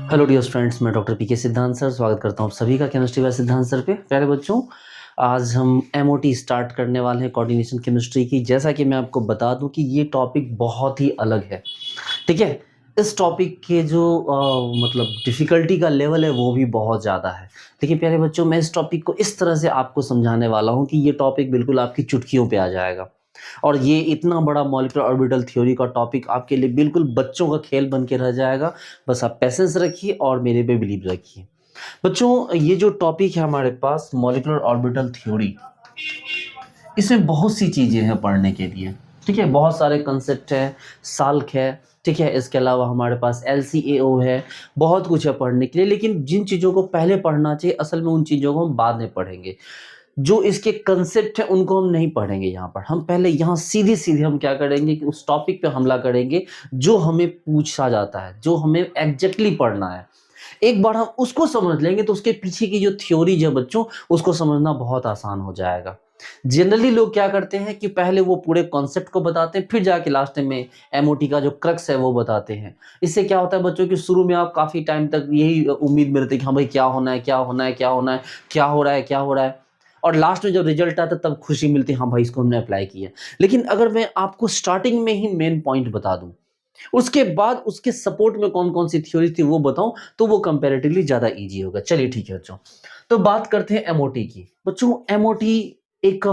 Hello dear friends, मैं doctor पीके सिद्धांत sir स्वागत करता हूँ आप सभी का केमिस्ट्री बाय सिद्धांत सर पे। प्यारे बच्चों, आज हम एमओटी स्टार्ट करने वाले हैं, कोऑर्डिनेशन केमिस्ट्री की। जैसा कि मैं आपको बता दूं कि ये टॉपिक बहुत ही अलग है, ठीक है। इस टॉपिक के जो मतलब डिफ़िकल्टी का लेवल है वो भी बहुत ज़्यादा है। देखिए प्यारे बच्चों, मैं इस टॉपिक को इस तरह से आपको समझाने वाला हूँ कि ये टॉपिक बिल्कुल आपकी चुटकियों पे आ जाएगा। और ये इतना बड़ा मॉलिक्यूलर ऑर्बिटल थ्योरी का टॉपिक आपके लिए बिल्कुल बच्चों का खेल बन के रह जाएगा। बस आप पेशेंस रखिए और मेरे पे बिलीव रखिए। बच्चों, ये जो टॉपिक है हमारे पास मॉलिक्यूलर ऑर्बिटल थ्योरी, इसमें बहुत सी चीज़ें हैं पढ़ने के लिए, ठीक है। बहुत सारे कंसेप्ट है, साल्क है, ठीक है। इसके अलावा हमारे पास LCAO है, बहुत कुछ है पढ़ने के लिए। लेकिन जिन चीज़ों को पहले पढ़ना चाहिए, असल में उन चीज़ों को हम बाद में पढ़ेंगे। जो इसके कंसेप्ट है उनको हम नहीं पढ़ेंगे यहाँ पर। हम पहले यहाँ सीधे-सीधे हम क्या करेंगे कि उस टॉपिक पे हमला करेंगे जो हमें पूछा जाता है, जो हमें एग्ज़ैक्टली पढ़ना है। एक बार हम उसको समझ लेंगे तो उसके पीछे की जो थ्योरीज है बच्चों, उसको समझना बहुत आसान हो जाएगा। जनरली लोग क्या करते हैं कि पहले वो पूरे कॉन्सेप्ट को बताते हैं, फिर जाके लास्ट में एमओटी का जो क्रक्स है वो बताते हैं। इससे क्या होता है बच्चों कि शुरू में आप काफ़ी टाइम तक यही उम्मीद में रहते हैं कि हाँ भाई, क्या होना है, क्या होना है, क्या होना है, क्या हो रहा है, क्या हो रहा है। और लास्ट में जब रिजल्ट आता है तब खुशी मिलती है, हाँ भाई इसको हमने अप्लाई किया। लेकिन अगर मैं आपको स्टार्टिंग में ही मेन पॉइंट बता दूं, उसके बाद उसके सपोर्ट में कौन-कौन सी थ्योरी थी वो बताऊँ, तो वो कंपैरेटिवली ज़्यादा ईज़ी होगा। चलिए ठीक है बच्चों। तो बात करते हैं एमओटी की। बच्चों, एक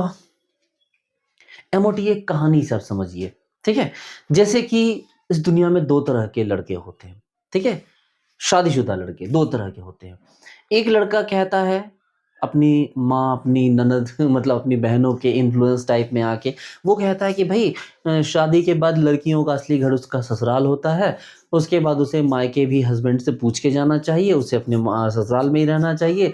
एमओटी एक कहानी से आप समझिए, ठीक है? जैसे कि इस दुनिया में 2 तरह के लड़के होते हैं, ठीक है? शादीशुदा लड़के 2 तरह के होते हैं। एक लड़का कहता है अपनी माँ, अपनी ननद मतलब अपनी बहनों के इन्फ्लुएंस टाइप में आके, वो कहता है कि भई शादी के बाद लड़कियों का असली घर उसका ससुराल होता है। उसके बाद उसे मायके भी हस्बैंड से पूछ के जाना चाहिए, उसे अपने ससुराल में ही रहना चाहिए।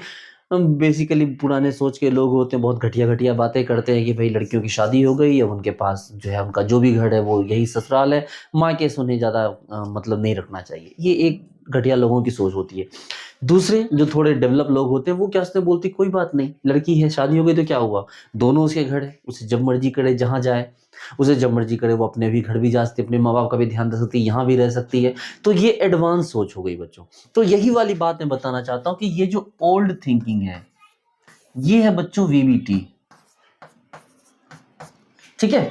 बेसिकली पुराने सोच के लोग होते हैं, बहुत घटिया-घटिया बातें करते हैं कि भई लड़कियों की शादी हो गई, अब उनके पास जो है उनका जो भी घर है वो यही ससुराल है, मायके से उन्हें ज़्यादा मतलब नहीं रखना चाहिए। ये एक घटिया लोगों की सोच होती है। दूसरे जो थोड़े डेवलप लोग होते हैं वो क्या सोचते हैं, बोलते हैं कोई बात नहीं, लड़की है, शादी हो गई तो क्या हुआ? दोनों उसके घर है, उसे जब मर्ज़ी करे जहाँ जाए, उसे जब मर्ज़ी करे वो अपने भी घर भी जा सकती है, अपने माँ-बाप का भी ध्यान रख सकती है, यहाँ भी रह सकती है। तो ये एडवांस सोच हो गई बच्चों। तो यही वाली बात मैं बताना चाहता हूँ कि ये जो ओल्ड थिंकिंग है, ये है बच्चों वीबीटी, ठीक है?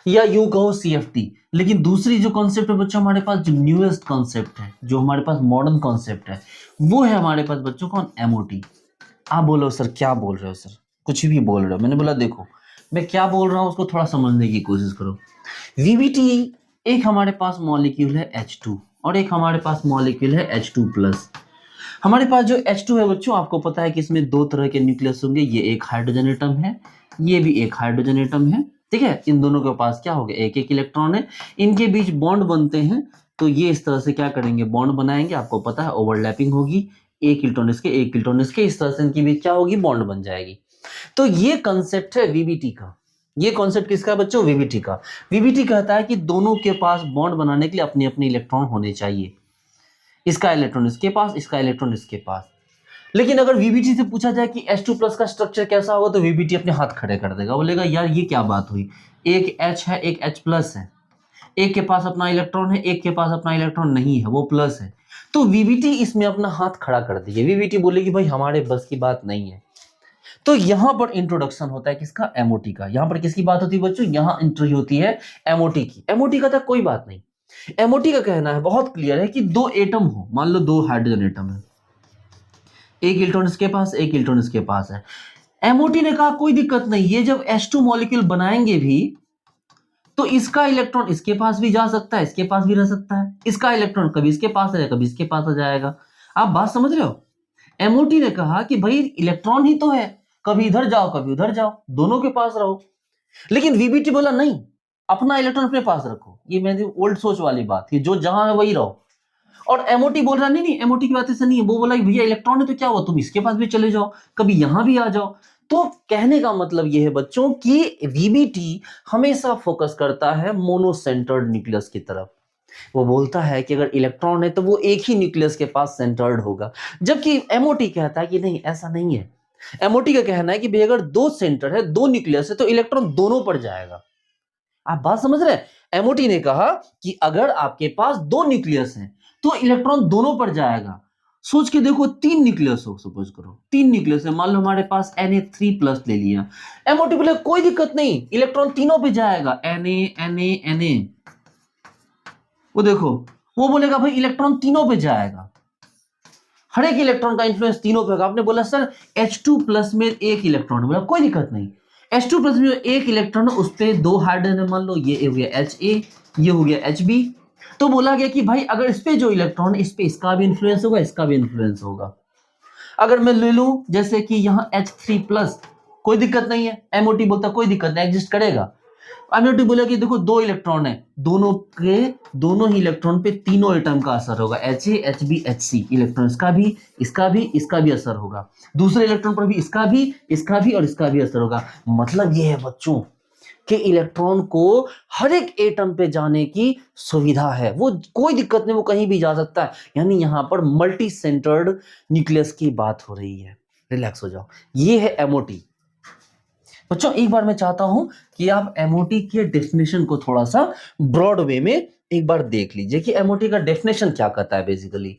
या यूँ कहो सीएफटी। लेकिन दूसरी जो कॉन्सेप्ट है बच्चों हमारे पास, जो न्यूएस्ट कॉन्सेप्ट है, जो हमारे पास मॉडर्न कॉन्सेप्ट है, वो है हमारे पास बच्चों कौन? एमओटी। आप बोलो सर क्या बोल रहे हो सर? कुछ भी बोल रहे हो। मैंने बोला देखो, मैं क्या बोल रहा हूँ उसको थोड़ा समझने की कोशिश करो। वीबीटी, एक हमारे पास मॉलिक्यूल है H2 और एक हमारे पास मॉलिक्यूल है H2+। हमारे पास जो H2 है बच्चों, आपको पता है कि इसमें 2 तरह के न्यूक्लियस होंगे। ये एक हाइड्रोजन एटम है, ये भी एक हाइड्रोजन एटम है, ठीक है? इन दोनों के पास क्या हो गया? एक-एक इलेक्ट्रॉन है। इनके बीच बॉन्ड बनते हैं, तो ये इस तरह से क्या करेंगे? बॉन्ड बनाएँगे। आपको पता है ओवरलैपिंग होगी, 1 इलेक्ट्रॉन इसके, 1 इलेक्ट्रॉन इसके, इस तरह से इनके बीच क्या होगी? बॉन्ड बन जाएगी। तो ये कांसेप्ट है वीबीटी का। ये कांसेप्ट किसका है बच्चों? वीबीटी का। वीबीटी कहता है कि दोनों के पास बॉन्ड बनाने के लिए अपने-अपने इलेक्ट्रॉन होने चाहिए। इसका इलेक्ट्रॉन इसके पास, इसका इलेक्ट्रॉन इसके पास। लेकिन अगर वीबीटी से पूछा जाए कि H2+ का स्ट्रक्चर कैसा होगा, तो वीबीटी अपने हाथ खड़े कर देगा, बोलेगा यार ये क्या बात हुई? एक H है, एक H+ है, एक के पास अपना इलेक्ट्रॉन है, एक के पास अपना इलेक्ट्रॉन नहीं है, वो प्लस है। तो वीबीटी इसमें अपना हाथ खड़ा कर दिए। वीबीटी बोलेगी भाई हमारे बस की बात नहीं है। तो यहां पर इंट्रोडक्शन होता है किसका? एमओटी का। यहां पर किसकी बात होती है बच्चों? यहां एंट्री होती है एमओटी की। एमओटी का था कोई बात नहीं। एमओटी का कहना है बहुत क्लियर है कि 2 एटम हो, मान लो 2 हाइड्रोजन एटम है, एक इलेक्ट्रॉन इसके पास, एक इलेक्ट्रॉन इसके पास है। एमओटी ने कहा कोई दिक्कत नहीं, ये जब H2 मॉलिक्यूल बनाएंगे भी तो इसका इलेक्ट्रॉन इसके पास भी जा सकता है, इसके पास भी रह सकता है। इसका इलेक्ट्रॉन कभी इसके पास है, कभी इसके पास आ जाएगा। आप बात समझ रहे हो? एमओटी ने कहा कि भाई इलेक्ट्रॉन ही तो है, कभी इधर जाओ कभी उधर जाओ, दोनों के पास रहो। लेकिन वीबीटी बोला नहीं, अपना इलेक्ट्रॉन अपने पास रखो। ये मेरी ओल्ड सोच वाली बात थी, जो जहां है वही रहो। और एमओटी बोल रहा नहीं नहीं, एमओटी की बात ऐसा नहीं है। वो बोला कि भैया इलेक्ट्रॉन है तो क्या हुआ, तुम इसके पास भी चले जाओ, कभी यहां भी आ जाओ। तो कहने का मतलब ये है बच्चों कि वीबीटी हमेशा फोकस करता है मोनोसेंटर्ड न्यूक्लियस की तरफ। वो बोलता है कि अगर इलेक्ट्रॉन है तो वो एक ही न्यूक्लियस के पास सेंटर्ड होगा, जबकि एमओटी कहता है कि नहीं, ऐसा नहीं है। एमओटी का कहना है कि भाई अगर 2 सेंटर है, 2 न्यूक्लियस है, तो इलेक्ट्रॉन दोनों पर जाएगा। आप बात समझ रहे हैं? एमओटी ने कहा कि अगर आपके पास 2 न्यूक्लियस हैं तो इलेक्ट्रॉन दोनों पर जाएगा। सोच के देखो, 3 न्यूक्लियस हो, सपोज करो 3 न्यूक्लियस है, मान लो हमारे पास Na3+ ले लिया, एमओटी बोले कोई दिक्कत नहीं, इलेक्ट्रॉन तीनों पे जाएगा, Na, वो देखो, वो बोलेगा भाई इलेक्ट्रॉन तीनों पे जाएगा, हर एक इलेक्ट्रॉन का इंफ्लुएंस तीनों पे होगा। आपने बोला सर H2+ में एक इलेक्ट्रॉन, बोला कोई दिक्कत नहीं, H2+ में एक इलेक्ट्रॉन, उस पे 2 हाइड्रोजन है, मान लो ये हो गया Ha, ये हो गया Hb, तो बोला गया कि भाई अगर इस पे जो इलेक्ट्रॉन, इस पे इसका भी इंफ्लुएंस होगा, इसका भी इंफ्लुएंस होगा। अगर मैं ले लूं जैसे कि यहाँ H3+, कोई दिक्कत नहीं है, एमओटी बोलता कोई दिक्कत नहीं, एग्जिस्ट करेगा। एमओटी बोला कि देखो 2 इलेक्ट्रॉन है, दोनों ही इलेक्ट्रॉन पे तीनों एटम का असर होगा, Ha, Hb, Hc, इलेक्ट्रॉन इसका भी असर होगा, दूसरे इलेक्ट्रॉन पर भी इसका भी और इसका भी असर होगा। मतलब ये है बच्चों कि इलेक्ट्रॉन को हर एक एटम पे जाने की सुविधा है, वो कोई दिक्कत नहीं, वो कहीं भी जा सकता है। यानी यहां पर मल्टी सेंटर्ड न्यूक्लियस की बात हो रही है। रिलैक्स हो जाओ, ये है एमओटी। बच्चों एक बार मैं चाहता हूं कि आप एमओटी के डेफिनेशन को थोड़ा सा ब्रॉड वे में एक बार देख लीजिए कि एमओटी का डेफिनेशन क्या कहता है। Basically,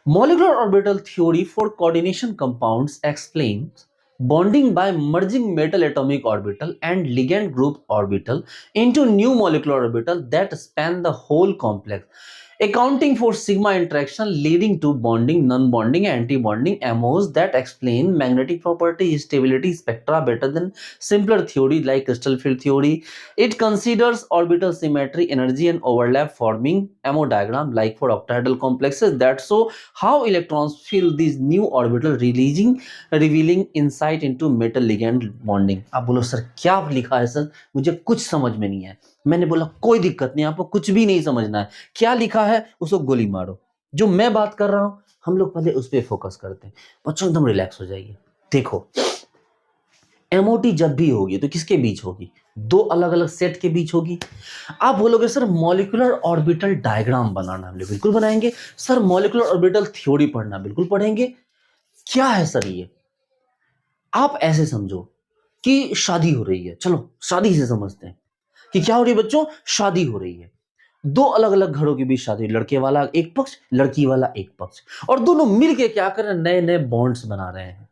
molecular orbital theory for coordination compounds explains bonding by merging metal atomic orbital and ligand group orbital into new molecular orbital that span the whole complex, accounting for sigma interaction leading to bonding, non-bonding, anti-bonding MOs that explain magnetic property, stability spectra better than simpler theory like crystal field theory. It considers orbital symmetry, energy and overlap, forming MO diagram like for octahedral complexes that show how electrons fill these new orbital, revealing insight into metal ligand bonding। आप बोलो sir क्या लिखा है sir, मुझे कुछ समझ में नहीं है। मैंने बोला कोई दिक्कत नहीं, आपको कुछ भी नहीं समझना है, क्या लिखा है उसको गोली मारो, जो मैं बात कर रहा हूं हम लोग पहले उस पर फोकस करते हैं। बच्चों एकदम रिलैक्स हो जाइए। देखो, एमओटी जब भी होगी तो किसके बीच होगी, 2 अलग अलग सेट के बीच होगी। आप बोलोगे सर मॉलिक्यूलर ऑर्बिटल डायग्राम बनाना, हम लोग बिल्कुल बनाएंगे। सर मॉलिक्यूलर ऑर्बिटल थ्योरी पढ़ना, बिल्कुल पढ़ेंगे। क्या है सर ये, आप ऐसे समझो कि शादी हो रही है, चलो शादी से समझते हैं कि क्या हो रही है बच्चों, शादी हो रही है, 2 अलग अलग घरों के बीच शादी, लड़के वाला एक पक्ष, लड़की वाला एक पक्ष, और दोनों मिलके क्या कर रहे हैं, नए नए बॉन्ड्स बना रहे हैं।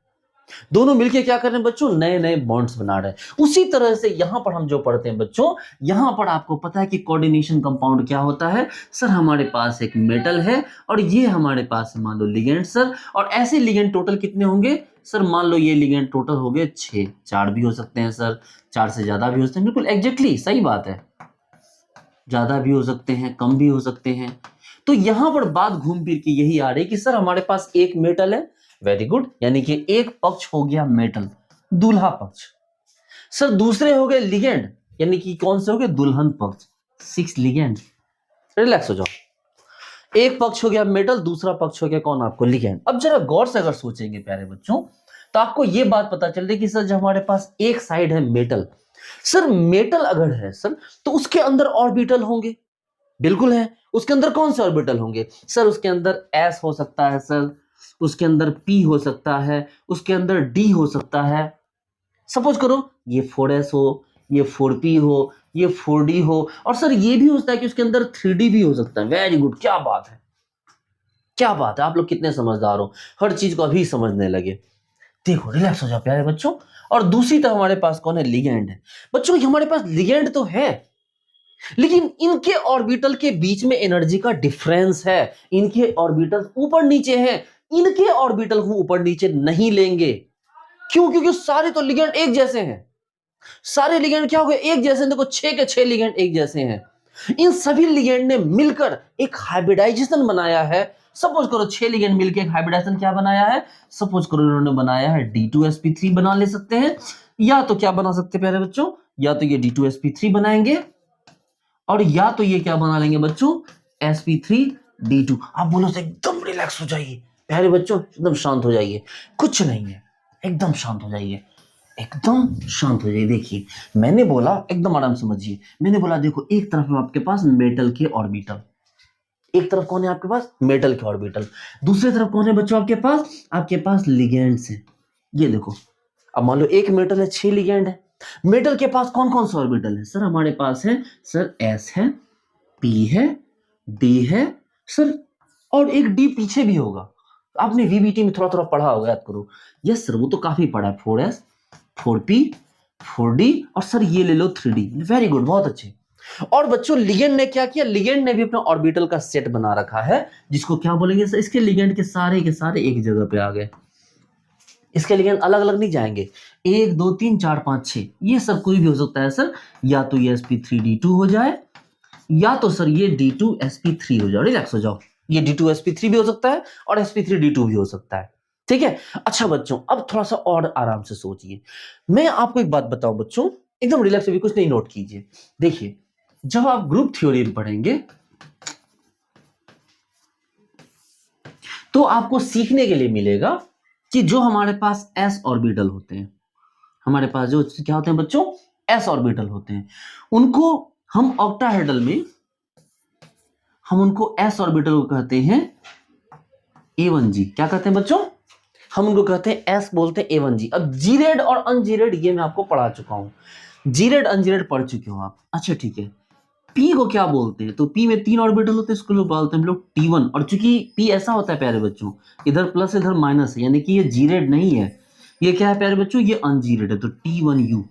दोनों मिलके क्या कर रहे हैं बच्चों, नए नए बॉन्ड्स बना रहे हैं। उसी तरह से यहां पर हम जो पढ़ते हैं बच्चों, यहां पर आपको पता है कि कोऑर्डिनेशन कंपाउंड क्या होता है। सर हमारे पास एक मेटल है और ये हमारे पास मान लो लिगेंड सर, और ऐसे लिगेंड टोटल कितने होंगे सर, मान लो ये लिगेंड टोटल हो गए 6, 4 भी हो सकते हैं सर, 4 से ज्यादा भी हो सकते हैं, बिल्कुल एग्जैक्टली सही बात है, ज्यादा भी हो सकते हैं, कम भी हो सकते हैं। तो यहां पर बात घूम फिर के यही आ रही कि सर हमारे पास एक मेटल है, वेरी गुड, यानी कि एक पक्ष हो गया मेटल, दूल्हा पक्ष। सर दूसरे हो गए लिगेंड, यानी कि कौन से हो गए, दुल्हन पक्ष, 6 लिगेंड। रिलैक्स हो जाओ, एक पक्ष हो गया मेटल, दूसरा पक्ष हो गया कौन, आपको लिगेंड। अब जरा गौर से अगर सोचेंगे प्यारे बच्चों, तो आपको यह बात पता चल रही कि सर जब हमारे पास एक साइड है मेटल, सर मेटल अगर है सर तो उसके अंदर ऑर्बिटल होंगे, बिल्कुल है। उसके अंदर कौन से ऑर्बिटल होंगे सर, उसके अंदर s हो सकता है सर, उसके अंदर p हो सकता है, उसके अंदर d हो सकता है। सपोज करो ये 4s हो, ये 4p हो, ये 4d हो, और सर ये भी हो सकता है कि उसके अंदर 3d भी हो सकता है। वेरी गुड, क्या बात है, क्या बात है, आप लोग कितने समझदार हो, हर चीज को अभी समझने लगे। देखो रिलैक्स हो जाओ प्यारे बच्चों। और दूसरी तरफ हमारे पास कौन है, लिगेंड है। बच्चों हमारे पास लिगेंड तो है, लेकिन इनके ऑर्बिटल के बीच में एनर्जी का डिफरेंस है, इनके ऑर्बिटल ऊपर नीचे हैं, इनके ऑर्बिटल को ऊपर नीचे नहीं लेंगे। क्यों, क्योंकि सारे तो लिगेंड एक जैसे हैं, सारे लिगेंड क्या हो गए, एक जैसे। देखो 6 के 6 लिगेंड एक जैसे हैं। इन सभी लिगेंड ने मिलकर एक हाइब्रिडाइजेशन बनाया है। सपोज करो 6 लिगेंड मिलकर एक हाइब्रिडाइजेशन क्या बनाया है, सपोज करो इन्होंने बनाया है D2sp3 बना ले सकते हैं, या तो क्या बना सकते हैं प्यारे बच्चों, या तो ये D2sp3 बनाएंगे, और या तो ये क्या बना लेंगे बच्चों, sp3d2। आप बोलो से एकदम रिलैक्स हो जाइए प्यारे बच्चों, एकदम शांत हो जाइए, कुछ नहीं है, एकदम शांत हो जाइए, एकदम शांत हो जाइए। देखिए मैंने बोला एकदम आराम समझिए, मैंने बोला देखो एक तरफ है आपके पास मेटल के ऑर्बिटल, एक तरफ कौन है आपके पास, मेटल के ऑर्बिटल, दूसरी तरफ कौन है बच्चों आपके पास लिगेंड्स हैं। ये देखो, अब मान लो एक मेटल है, 6 लिगेंड है। मेटल के पास कौन कौन सा ऑर्बिटल है सर, हमारे पास है सर s है, p है, d है सर, और एक d पीछे भी होगा, आपने वीबीटी में थोड़ा थोड़ा पढ़ा होगा, याद करो। यस सर, वो तो काफी पढ़ा है। 4s 4p 4d और सर ये ले लो 3d। वेरी गुड, बहुत अच्छे। और बच्चों लिगेंड ने क्या किया, लिगेंड ने भी अपना ऑर्बिटल का सेट बना रखा है, जिसको क्या बोलेंगे सर, इसके लिगेंड के सारे एक जगह पे आ गए। इसके लिगेंड अलग अलग नहीं जाएंगे, 1 2 3 4 5 6, ये सब कोई भी हो सकता है सर। या तो ये sp3d2 हो जाए, या तो सर ये d2sp3 हो जाओ। रिलैक्स हो जाओ, ये d2sp3 भी हो सकता है और sp3d2 भी हो सकता है। ठीक है। अच्छा बच्चों, अब थोड़ा सा और आराम से सोचिए। मैं आपको एक बात बताऊं बच्चों, एकदम रिलैक्स होकर कुछ नहीं नोट कीजिए। देखिए, जब आप ग्रुप थ्योरी पढ़ेंगे तो आपको सीखने के लिए मिलेगा कि जो हमारे पास s ऑर्बिटल होते हैं, हमारे पास जो क्या होते हैं बच्चों, s ऑर्बिटल होते हैं, उनको हम ऑक्टाहेड्रल में हम उनको s ऑर्बिटल को कहते हैं a1g। क्या कहते हैं बच्चों, हम उनको कहते हैं s, बोलते हैं a1g। अब जीरेड और अनजीरेड ये मैं आपको पढ़ा चुका हूं, जीरेड अनजीरेड पढ़ चुके हो आप। अच्छा ठीक है, p को क्या बोलते हैं, तो p में 3 ऑर्बिटल होते हैं, इसको लोग बोलते हैं हम लोग t1। और चूंकि p ऐसा होता है प्यारे बच्चों, इधर प्लस इधर माइनस है, यानी कि ये जीरेड नहीं है, ये क्या है प्यारे बच्चों, ये अनजीरेड है, तो t1u।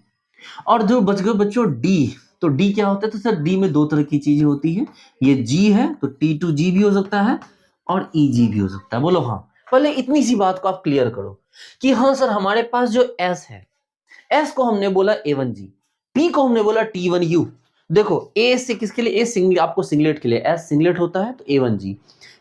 और जो बच गए बच्चों d, तो d क्या होता है, तो सर d में दो तरह की चीजें होती है, ये g है तो t2g भी हो सकता है और eg भी हो सकता है। बोलो हाँ। पहले इतनी सी बात को आप क्लियर करो कि हाँ सर, हमारे पास जो s है, s को हमने बोला a1g, p को हमने बोला t1u। देखो a से किसके लिए, a सिंगल, आपको सिंगलेट के लिए s सिंगलेट होता है तो a1g,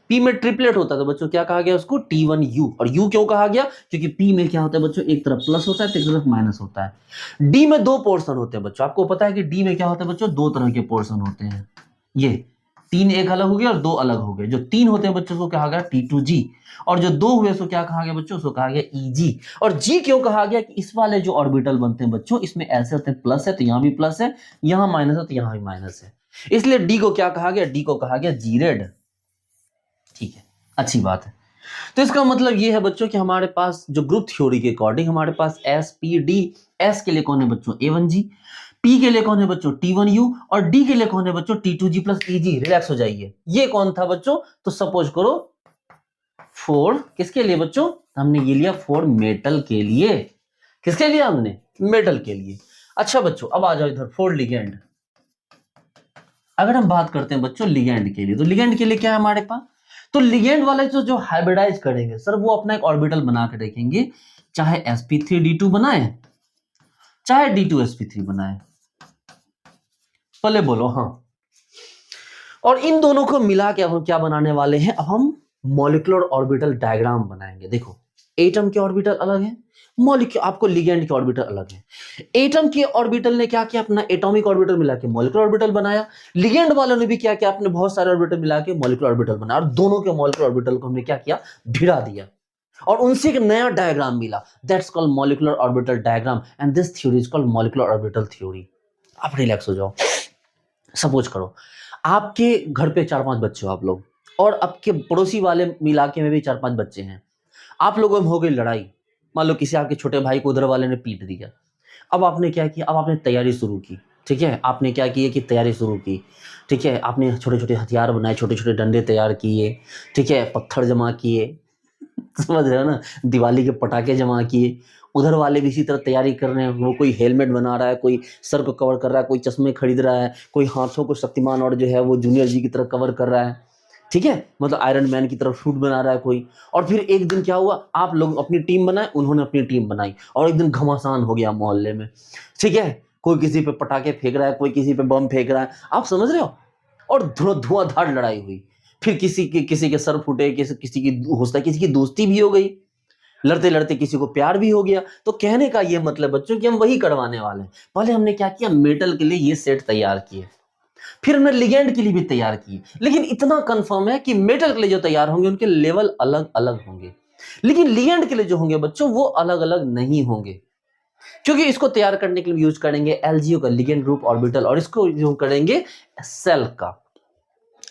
p में ट्रिपलेट होता है तो बच्चों क्या कहा गया उसको, t1u। और u क्यों कहा गया, क्योंकि p में क्या होता है बच्चों, एक तरफ प्लस होता है तो एक तरफ माइनस होता है। d में दो पोर्शन होते हैं बच्चों, आपको पता है कि d में क्या होता है बच्चों, दो तरह के पोर्शन होते हैं। ये 3 एक अलग हो गया और 2 अलग हो गए। जो 3 होते हैं बच्चों को कहा गया t2g, और जो 2 हुए उसको क्या कहा गया बच्चों, उसको कहा गया eg। और g क्यों कहा गया, कि इस वाले जो ऑर्बिटल बनते हैं बच्चों, इसमें ऐसे होते हैं, प्लस है तो यहां भी प्लस है, यहां माइनस है तो यहां भी माइनस है, इसलिए d को क्या कहा गया, d को कहा गया जीरेड। ठीक है, अच्छी बात है। तो इसका मतलब ये है बच्चों कि हमारे पास जो ग्रुप थ्योरी के अकॉर्डिंग हमारे पास एस पी डी, एस के लिए कौन है बच्चों, a1g, p के लिए कौन है बच्चों, t1u, और d के लिए कौन है बच्चों, t2g प्लस eg। रिलैक्स हो जाइए। ये कौन था बच्चों, तो सपोज करो 4 किसके लिए बच्चों, हमने ये लिया 4 मेटल के लिए। किसके लिए हमने, मेटल के लिए। अच्छा बच्चों, अब आ जाओ इधर 4 लिगेंड। अगर हम बात करते हैं बच्चों लिगेंड के लिए, तो लिगेंड के लिए क्या है हमारे पास, तो लिगेंड वाले जो हाइब्रिडाइज करेंगे सर, वो अपना एक ऑर्बिटल बना के रखेंगे, चाहे sp3d2 बनाए चाहे d2sp3 बनाए। पहले बोलो हाँ। और इन दोनों को मिला के अब हम क्या बनाने वाले हैं, अब हम मॉलिक्यूलर ऑर्बिटल डायग्राम बनाएंगे। देखो एटम के ऑर्बिटल अलग है, मॉलिक्यूल आपको लिगेंड के ऑर्बिटल अलग है। एटम के ऑर्बिटल ने क्या किया, अपना एटॉमिक ऑर्बिटल मिला के मॉलिक्यूलर ऑर्बिटल बनाया। लिगेंड वालों ने भी क्या किया, अपने बहुत सारे ऑर्बिटल मिला के मॉलिक्यूलर ऑर्बिटल बनाया, और दोनों के मॉलिक्यूलर ऑर्बिटल को हमने क्या किया, भिड़ा दिया, और उनसे एक नया डायग्राम मिला, that's called molecular orbital diagram, and this theory is called molecular orbital theory. आप रिलैक्स हो जाओ। सपोज करो आपके घर पे 4-5 बच्चे हो आप लोग, और आपके पड़ोसी वाले इलाके में भी 4-5 बच्चे हैं। आप लोगों में हो गई लड़ाई, मान लो किसी आपके छोटे भाई को उधर वाले ने पीट दिया। अब आपने क्या किया, अब आपने तैयारी शुरू की। ठीक है, आपने क्या किया कि तैयारी शुरू की। ठीक है, आपने छोटे छोटे हथियार बनाए, छोटे छोटे डंडे तैयार किए। ठीक है, पत्थर जमा किए, समझ रहे हो ना, दिवाली के पटाखे जमा किए। उधर वाले भी इसी तरह तैयारी कर रहे हैं, वो कोई हेलमेट बना रहा है, कोई सर को कवर कर रहा है, कोई चश्मे खरीद रहा है, कोई हाथों को शक्तिमान और जो है वो जूनियर जी की तरह कवर कर रहा है। ठीक है, मतलब आयरन मैन की तरफ सूट बना रहा है कोई। और फिर एक दिन क्या हुआ, आप लोग अपनी टीम बनाए, उन्होंने अपनी टीम बनाई, और एक दिन घमासान हो गया मोहल्ले में। ठीक है, कोई किसी पे पटाखे फेंक रहा है, कोई किसी पे बम फेंक रहा है, आप समझ रहे हो, और धुआंधार लड़ाई हुई। फिर किसी के सर फूटे, किसी की होता किसी की दोस्ती भी हो गई, लड़ते लड़ते किसी को प्यार भी हो गया। तो कहने का ये मतलब बच्चों कि हम वही करवाने वाले हैं। पहले हमने क्या किया, मेटल के लिए ये सेट तैयार किए, फिर हमने लिगेंड के लिए भी तैयार किए। लेकिन इतना कंफर्म है कि मेटल के लिए जो तैयार होंगे उनके लेवल अलग अलग होंगे, लेकिन लिगेंड के लिए जो होंगे बच्चों वो अलग अलग नहीं होंगे, क्योंकि इसको तैयार करने के लिए यूज करेंगे एलजीओ का लिगेंड ग्रुप ऑर्बिटल, और इसको यूज करेंगे सेल का।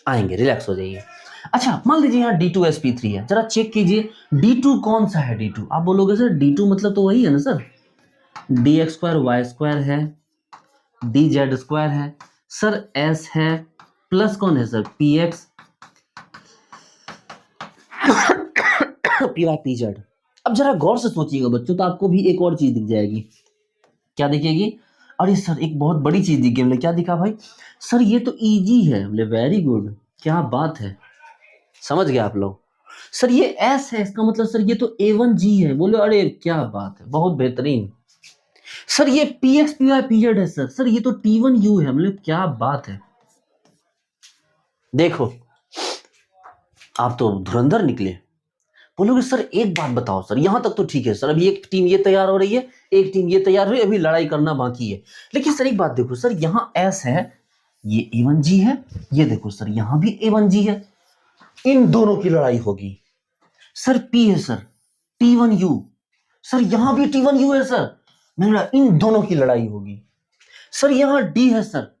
आएंगे, रिलैक्स हो जाइए। अच्छा मान लीजिए यहाँ d2sp3 है, जरा चेक कीजिए d2 कौन सा है। d2 आप बोलोगे सर d2 मतलब तो वही है ना sir, dx square y square है, dz स्क्वायर है सर, s है, प्लस कौन है sir px p y p z. अब जरा गौर से सोचिएगा बच्चों, तो आपको भी एक और चीज दिख जाएगी। क्या दिखेगी? अरे सर एक बहुत बड़ी चीज दिख गई। बोले क्या दिखा भाई? सर ये तो इजी है। बोले वेरी गुड, क्या बात है, समझ गए आप लोग। सर ये एस है, इसका मतलब सर ये तो A1G है। बोले अरे क्या बात है, बहुत बेहतरीन। सर ये PX PY पीरियड है सर। सर ये तो T1U है। मतलब क्या बात है। देखो आप तो धुरंधर निकले। बोलोगे सर एक बात बताओ सर, यहां तक तो ठीक है सर, अभी एक टीम ये तैयार हो रही है, एक टीम ये तैयार हो रही है, अभी लड़ाई करना बाकी है। लेकिन सर एक बात देखो सर, यहां S है, ये A1G है, ये देखो सर यहां भी A1G है, इन दोनों की लड़ाई होगी। सर P है सर, T1U, सर यहां भी T1U है सर, मेरा इन दोनों की लड़ाई होगी। सर यहां D है सर,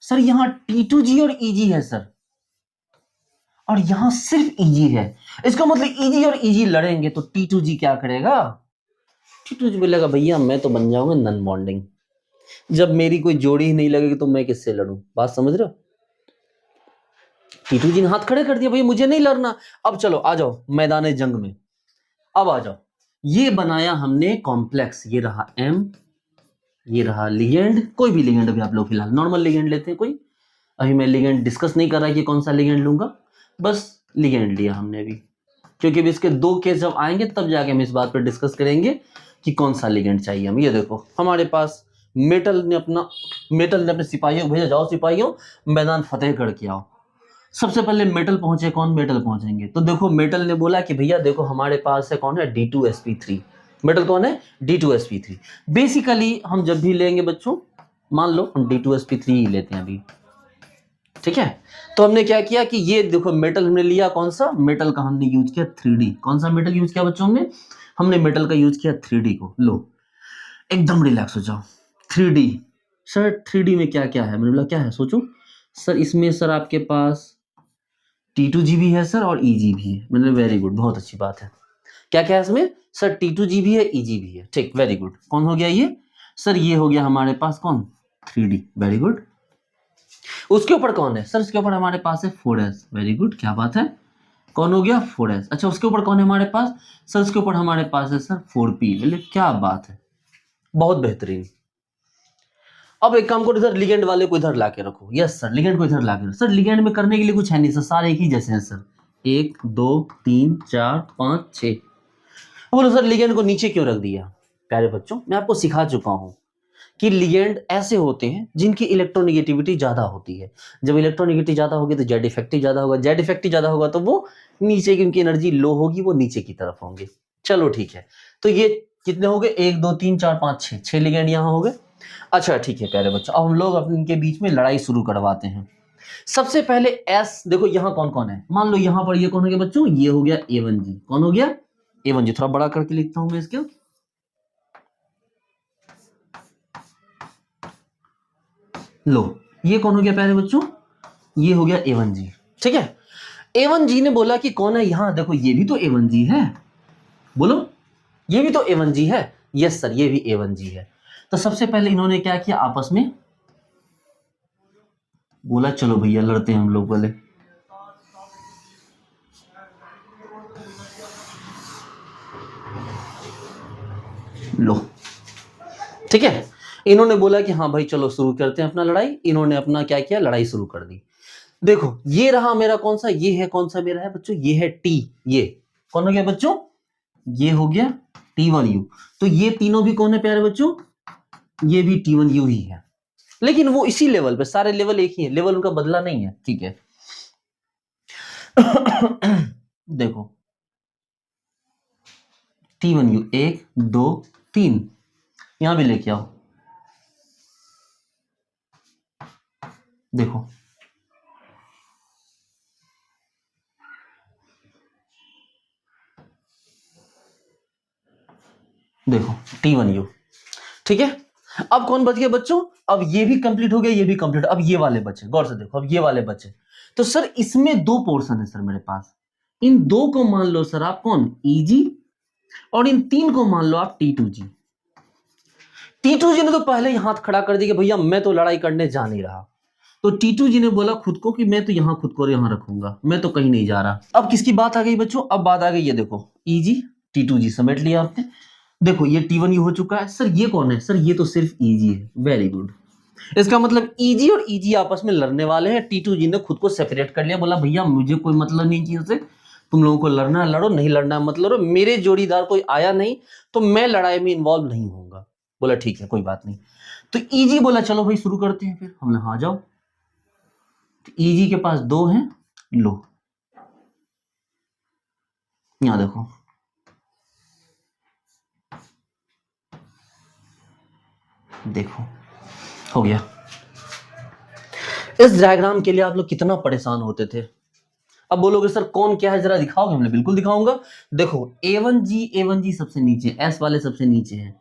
सर यहां T2G और EG है सर, और यहां सिर्फ EG है। इसका मतलब EG और EG लड़ेंगे तो T2G क्या करेगा? T2G बोलेगा भैया मैं तो बन जाऊंगा नन बॉन्डिंग, जब मेरी कोई जोड़ी ही नहीं लगेगी तो मैं किससे लड़ूं। बात समझ रहे हो? T2G ने हाथ खड़े कर दिया, भैया मुझे नहीं लड़ना। अब चलो आ जाओ मैदान जंग में, अब आ जाओ। ये बनाया हमने कॉम्प्लेक्स, ये रहा M, ये रहा लिगेंड, कोई भी लिगेंड अभी आप लोग फिलहाल नॉर्मल लिगेंड लेते हैं कोई। अभी मैं लिगेंड डिस्कस नहीं कर रहा कि कौन सा लिगेंड लूंगा, बस लिगेंड लिया हमने अभी, क्योंकि अभी इसके दो केस जब आएंगे तब जाके हम इस बात पर डिस्कस करेंगे कि कौन सा लिगेंड चाहिए हम। ये देखो हमारे पास मेटल ने अपने सिपाहियों को भेजा, जाओ सिपाहियों मैदान फतेह करके आओ। सबसे पहले मेटल पहुंचे, कौन? मेटल पहुंचेंगे। तो देखो मेटल ने बोला कि भैया देखो हमारे पास है, कौन है? D2sp3। मेटल कौन है? D2sp3। बेसिकली हम जब भी लेंगे बच्चों, मान लो हम D2sp3 ही लेते हैं अभी, ठीक है। तो हमने क्या किया कि ये देखो मेटल हमने लिया, कौन सा मेटल का हमने यूज किया? 3D। कौन सा मेटल यूज किया बच्चों हमने मेटल का यूज किया 3D को। लो एकदम रिलैक्स हो जाओ। 3D, सर 3D में क्या क्या है? मैंने बोला क्या है, सोचो सर। इसमें सर आपके पास T2G भी है सर, और EG भी है। मैंने वेरी गुड, बहुत अच्छी बात है। क्या क्या है इसमें? सर T2G भी है, EG भी है, ठीक, वेरी गुड। कौन हो गया ये? सर ये हो गया हमारे पास कौन? 3D, very good. उसके ऊपर कौन है? सर उसके ऊपर हमारे पास है 4s, वेरी गुड, क्या बात है। कौन हो गया? 4s। अच्छा उसके ऊपर कौन है हमारे पास? सर उसके ऊपर हमारे पास है सर 4p, बोले क्या बात है, बहुत बेहतरीन। अब एक काम करो, इधर लिगेंड वाले को इधर लाके रखो। यस सर, लिगेंड को इधर लाके रखो। सर लिगेंड में करने के लिए कुछ है नहीं सर, सारे एक ही जैसे हैं सर। 1 2 3 4 5 6। बोलो सर लिगेंड को नीचे क्यों रख दिया? प्यारे बच्चों मैं आपको सिखा चुका हूं कि लिगेंड ऐसे होते हैं जिनकी इलेक्ट्रोनेगेटिविटी ज्यादा होती है। जब इलेक्ट्रोनेगेटिविटी ज्यादा होगी तो जेड इफेक्टिव ज्यादा होगा, जेड इफेक्टिव ज्यादा होगा तो वो नीचे की, उनकी एनर्जी लो होगी, वो नीचे की तरफ होंगे। चलो ठीक है, तो ये कितने हो गए? 1 2 3 4 5 6, 6 लिगेंड यहाँ हो गए। अच्छा ठीक है प्यारे बच्चों, अब हम लोग अपने इनके बीच में लड़ाई शुरू करवाते हैं। सबसे पहले एस, देखो यहाँ कौन कौन है। मान लो यहाँ पर ये कौन हो गया बच्चों? ये हो गया A1G। कौन हो गया? A1G। थोड़ा बड़ा करके लिखता हूं मैं इसके, लो ये कौन हो गया प्यारे बच्चों? ये हो गया A1G, ठीक है। A1G ने बोला कि कौन है यहां, देखो ये भी तो A1G है, बोलो ये भी तो A1G है। यस सर ये भी A1G है। तो सबसे पहले इन्होंने क्या किया, आपस में बोला चलो भैया लड़ते हैं हम लोग पहले। लो ठीक है, इन्होंने बोला कि हाँ भाई चलो शुरू करते हैं अपना लड़ाई। इन्होंने अपना क्या किया, लड़ाई शुरू कर दी। देखो ये रहा मेरा कौन सा, ये है कौन सा मेरा है बच्चों? ये है T। ये कौन हो गया बच्चों? ये हो गया T1U। तो ये तीनों भी कौन है प्यारे बच्चों? ये भी T1U ही है। लेकिन वो इसी लेवल पे, सारे लेवल एक ही है, लेवल उनका बदला नहीं है, ठीक है। देखो T1U 1 2 3, यहां भी लेके आओ। देखो देखो T1U, ठीक है। अब कौन बच गया बच्चों? अब ये भी कंप्लीट हो गया, ये भी कंप्लीट। अब ये वाले बचे, गौर से देखो, अब ये वाले बचे। तो सर इसमें दो पोर्शन है सर मेरे पास। इन दो को मान लो सर आप कौन? EG, और इन तीन को मान लो आप T2G। T2G ने तो पहले ही हाथ खड़ा कर दिया कि भैया मैं तो लड़ाई करने जा नहीं रहा। तो T2 जी ने बोला खुद को कि मैं तो यहाँ खुद को यहाँ रखूंगा, मैं तो कहीं नहीं जा रहा। अब किसकी बात आ गई बच्चों? अब बात आ गई ये देखो Eg, T2 जी समेट लिया आपने। देखो ये T1 हो चुका है। सर ये कौन है? सर ये तो सिर्फ Eg है। Very good. इसका मतलब Eg और Eg आपस में लड़ने वाले हैं। T2 जी ने खुद को सेपरेट कर लिया, बोला भैया मुझे कोई मतलब नहीं चीज से, तुम लोगों को लड़ना है लड़ो, नहीं लड़ना है मत लड़ो, मेरे जोड़ीदार कोई आया नहीं तो मैं लड़ाई में इन्वॉल्व नहीं होऊंगा। बोला ठीक है कोई बात नहीं। तो Eg बोला चलो भाई शुरू करते हैं। फिर हमने हाँ जाओ। तो Eg के पास 2 हैं, लो यहां देखो, देखो हो गया। इस डायग्राम के लिए आप लोग कितना परेशान होते थे। अब बोलोगे सर कौन क्या है जरा दिखाओगे? हमने बिल्कुल दिखाऊंगा। देखो A1G सबसे नीचे, S वाले सबसे नीचे है,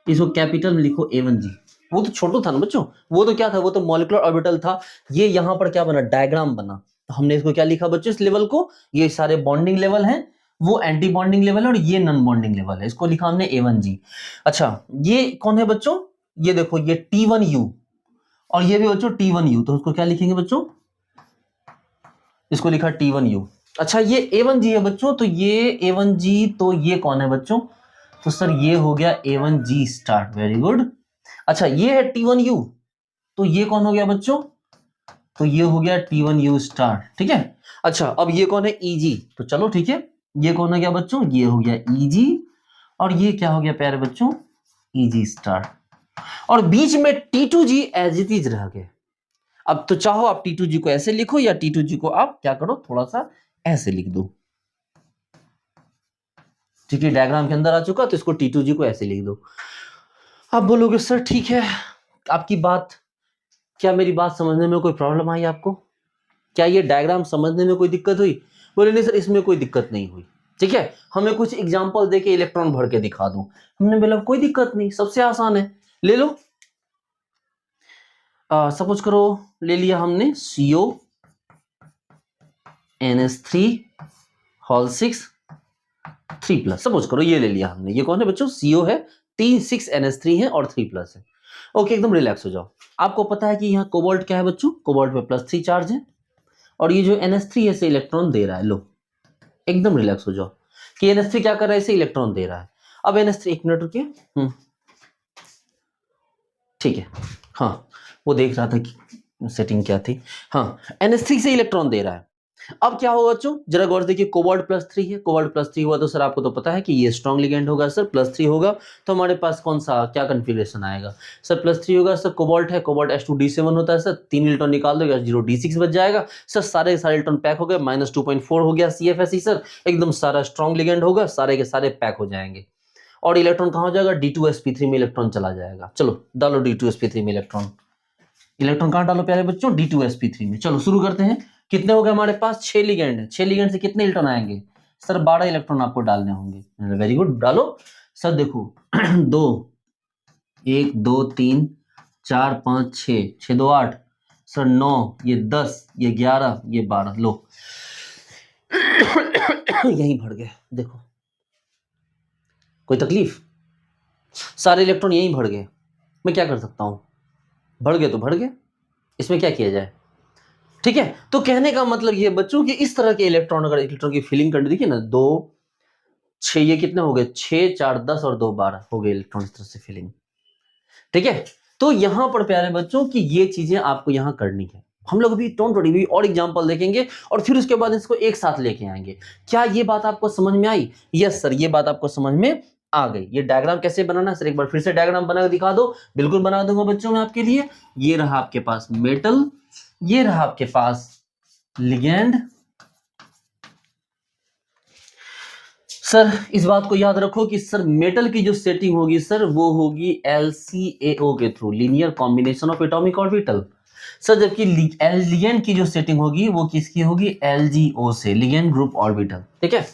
इसको कैपिटल में लिखो A1G। वो तो छोटू था ना बच्चों, वो तो क्या था, वो तो मॉलिक्यूलर ऑर्बिटल था। ये यहां पर क्या बना? डायग्राम बना। तो हमने इसको क्या लिखा बच्चों इस लेवल को? ये सारे बॉन्डिंग लेवल हैं, वो एंटी बॉन्डिंग लेवल है और ये नॉन बॉन्डिंग लेवल है। इसको लिखा हमने A1G। अच्छा ये कौन है बच्चों? ये देखो ये T1U और ये भी बच्चों T1U। तो उसको क्या लिखेंगे बच्चों? इसको लिखा T1U। अच्छा ये A1G है बच्चों, तो ये A1G, तो ये कौन है बच्चों? तो सर ये हो गया A1G स्टार्ट। Very good. अच्छा ये है T1U, तो ये कौन हो गया बच्चों? तो ये हो गया T1U स्टार्ट। ठीक है। अच्छा अब ये कौन है? Eg। तो चलो ठीक है, ये कौन हो गया बच्चों? ये हो गया Eg और ये क्या हो गया प्यारे बच्चों? Eg start. और बीच में T2G एज इट इज रह गए। अब तो चाहो आप T2G को ऐसे लिखो या T2G को आप क्या करो थोड़ा सा ऐसे लिख दो। ठीक है, डायग्राम के अंदर आ चुका, तो इसको T2G को ऐसे लिख दो। आप बोलोगे सर ठीक है आपकी बात, क्या मेरी बात समझने में कोई प्रॉब्लम आई आपको? क्या ये डायग्राम समझने में कोई दिक्कत हुई? बोले नहीं सर इसमें कोई दिक्कत नहीं हुई। ठीक है, हमें कुछ एग्जांपल देके इलेक्ट्रॉन भर के दिखा दो। हमने बोला कोई दिक्कत नहीं, सबसे आसान है, ले लो। सपोज करो ले लिया हमने CO NH3 होल 6 3+। सपोज करो ये ले लिया हमने। ये कौन है बच्चों? CO है, 6 NH3 है और 3+ है। ओके एकदम रिलैक्स हो जाओ। आपको पता है कि यहाँ कोबाल्ट क्या है बच्चों? कोबाल्ट पे +3 चार्ज है और ये जो NH3 है इसे इलेक्ट्रॉन दे रहा है। लो एकदम रिलैक्स हो जाओ कि NH3 क्या कर रहा है? इसे इलेक्ट्रॉन दे रहा है। अब NH3 एक मिनट रुकिए। ठीक है, हाँ वो देख रहा था कि सेटिंग क्या थी। हाँ NH3 से इलेक्ट्रॉन दे रहा है। अब क्या होगा बच्चों जरा गौर से देखिए, कोबाल्ट +3 है, कोबाल्ट +3 हुआ तो सर आपको तो पता है कि ये स्ट्रॉन्ग लिगेंड होगा सर, +3 होगा तो हमारे पास कौन सा क्या कन्फिग्रेशन आएगा? सर +3 होगा सर, कोबाल्ट है, कोबाल्ट H2D7 होता है सर, 3 इलेक्ट्रॉन निकाल दो, 0D6 बच जाएगा सर, सारे इलेक्ट्रॉन पैक हो गए, -2.4 हो गया CFSE सर, एकदम सारा स्ट्रॉन्ग लिगेंड होगा, सारे के सारे पैक हो जाएंगे। और इलेक्ट्रॉन कहाँ हो जाएगा? D2sp3 में इलेक्ट्रॉन चला जाएगा। चलो डालो D2sp3 में इलेक्ट्रॉन। इलेक्ट्रॉन कहाँ डालो प्यारे बच्चों? D2sp3 में। चलो शुरू करते हैं। कितने हो गए हमारे पास? 6 लिगेंड है। 6 लिगेंड से कितने इलेक्ट्रॉन आएंगे? सर 12 इलेक्ट्रॉन आपको डालने होंगे। वेरी गुड, डालो सर। देखो 2 1 2 3 4 5 6 6 2 8 सर 9, ये 10, ये 11, ये 12। लो यहीं भर गए। देखो कोई तकलीफ? सारे इलेक्ट्रॉन यहीं भर गए। मैं क्या कर सकता हूं? भर गए तो भर गए, इसमें क्या किया जाए? ठीक है, तो कहने का मतलब ये बच्चों कि इस तरह के इलेक्ट्रॉन, अगर इलेक्ट्रॉन की फिलिंग करनी, देखिए ना 2 6, ये कितने हो गए? 6 4 10 और 2 12 हो गए इलेक्ट्रॉन इस तरह से फिलिंग। ठीक है, तो यहां पर प्यारे बच्चों कि ये चीजें आपको यहां करनी है। हम लोग अभी डोंट वरी, भी और एग्जांपल देखेंगे और फिर उसके बाद इसको एक साथ लेके आएंगे। क्या ये बात आपको समझ में आई? यस सर, ये बात आपको समझ में आ गई। ये डायग्राम कैसे बनाना है सर, एक बार फिर से डायग्राम बना के दिखा दो। बिल्कुल बना दूंगा बच्चों मैं आपके लिए। ये रहा आपके पास मेटल, ये रहा आपके पास लिगेंड। सर इस बात को याद रखो कि सर मेटल की जो सेटिंग होगी सर वो होगी LCAO के through, linear combination of atomic orbital. Sir जबकि लिगेंड की जो सेटिंग होगी वो किसकी होगी? LGO से, लिगेंड ग्रुप ऑर्बिटल। ठीक है,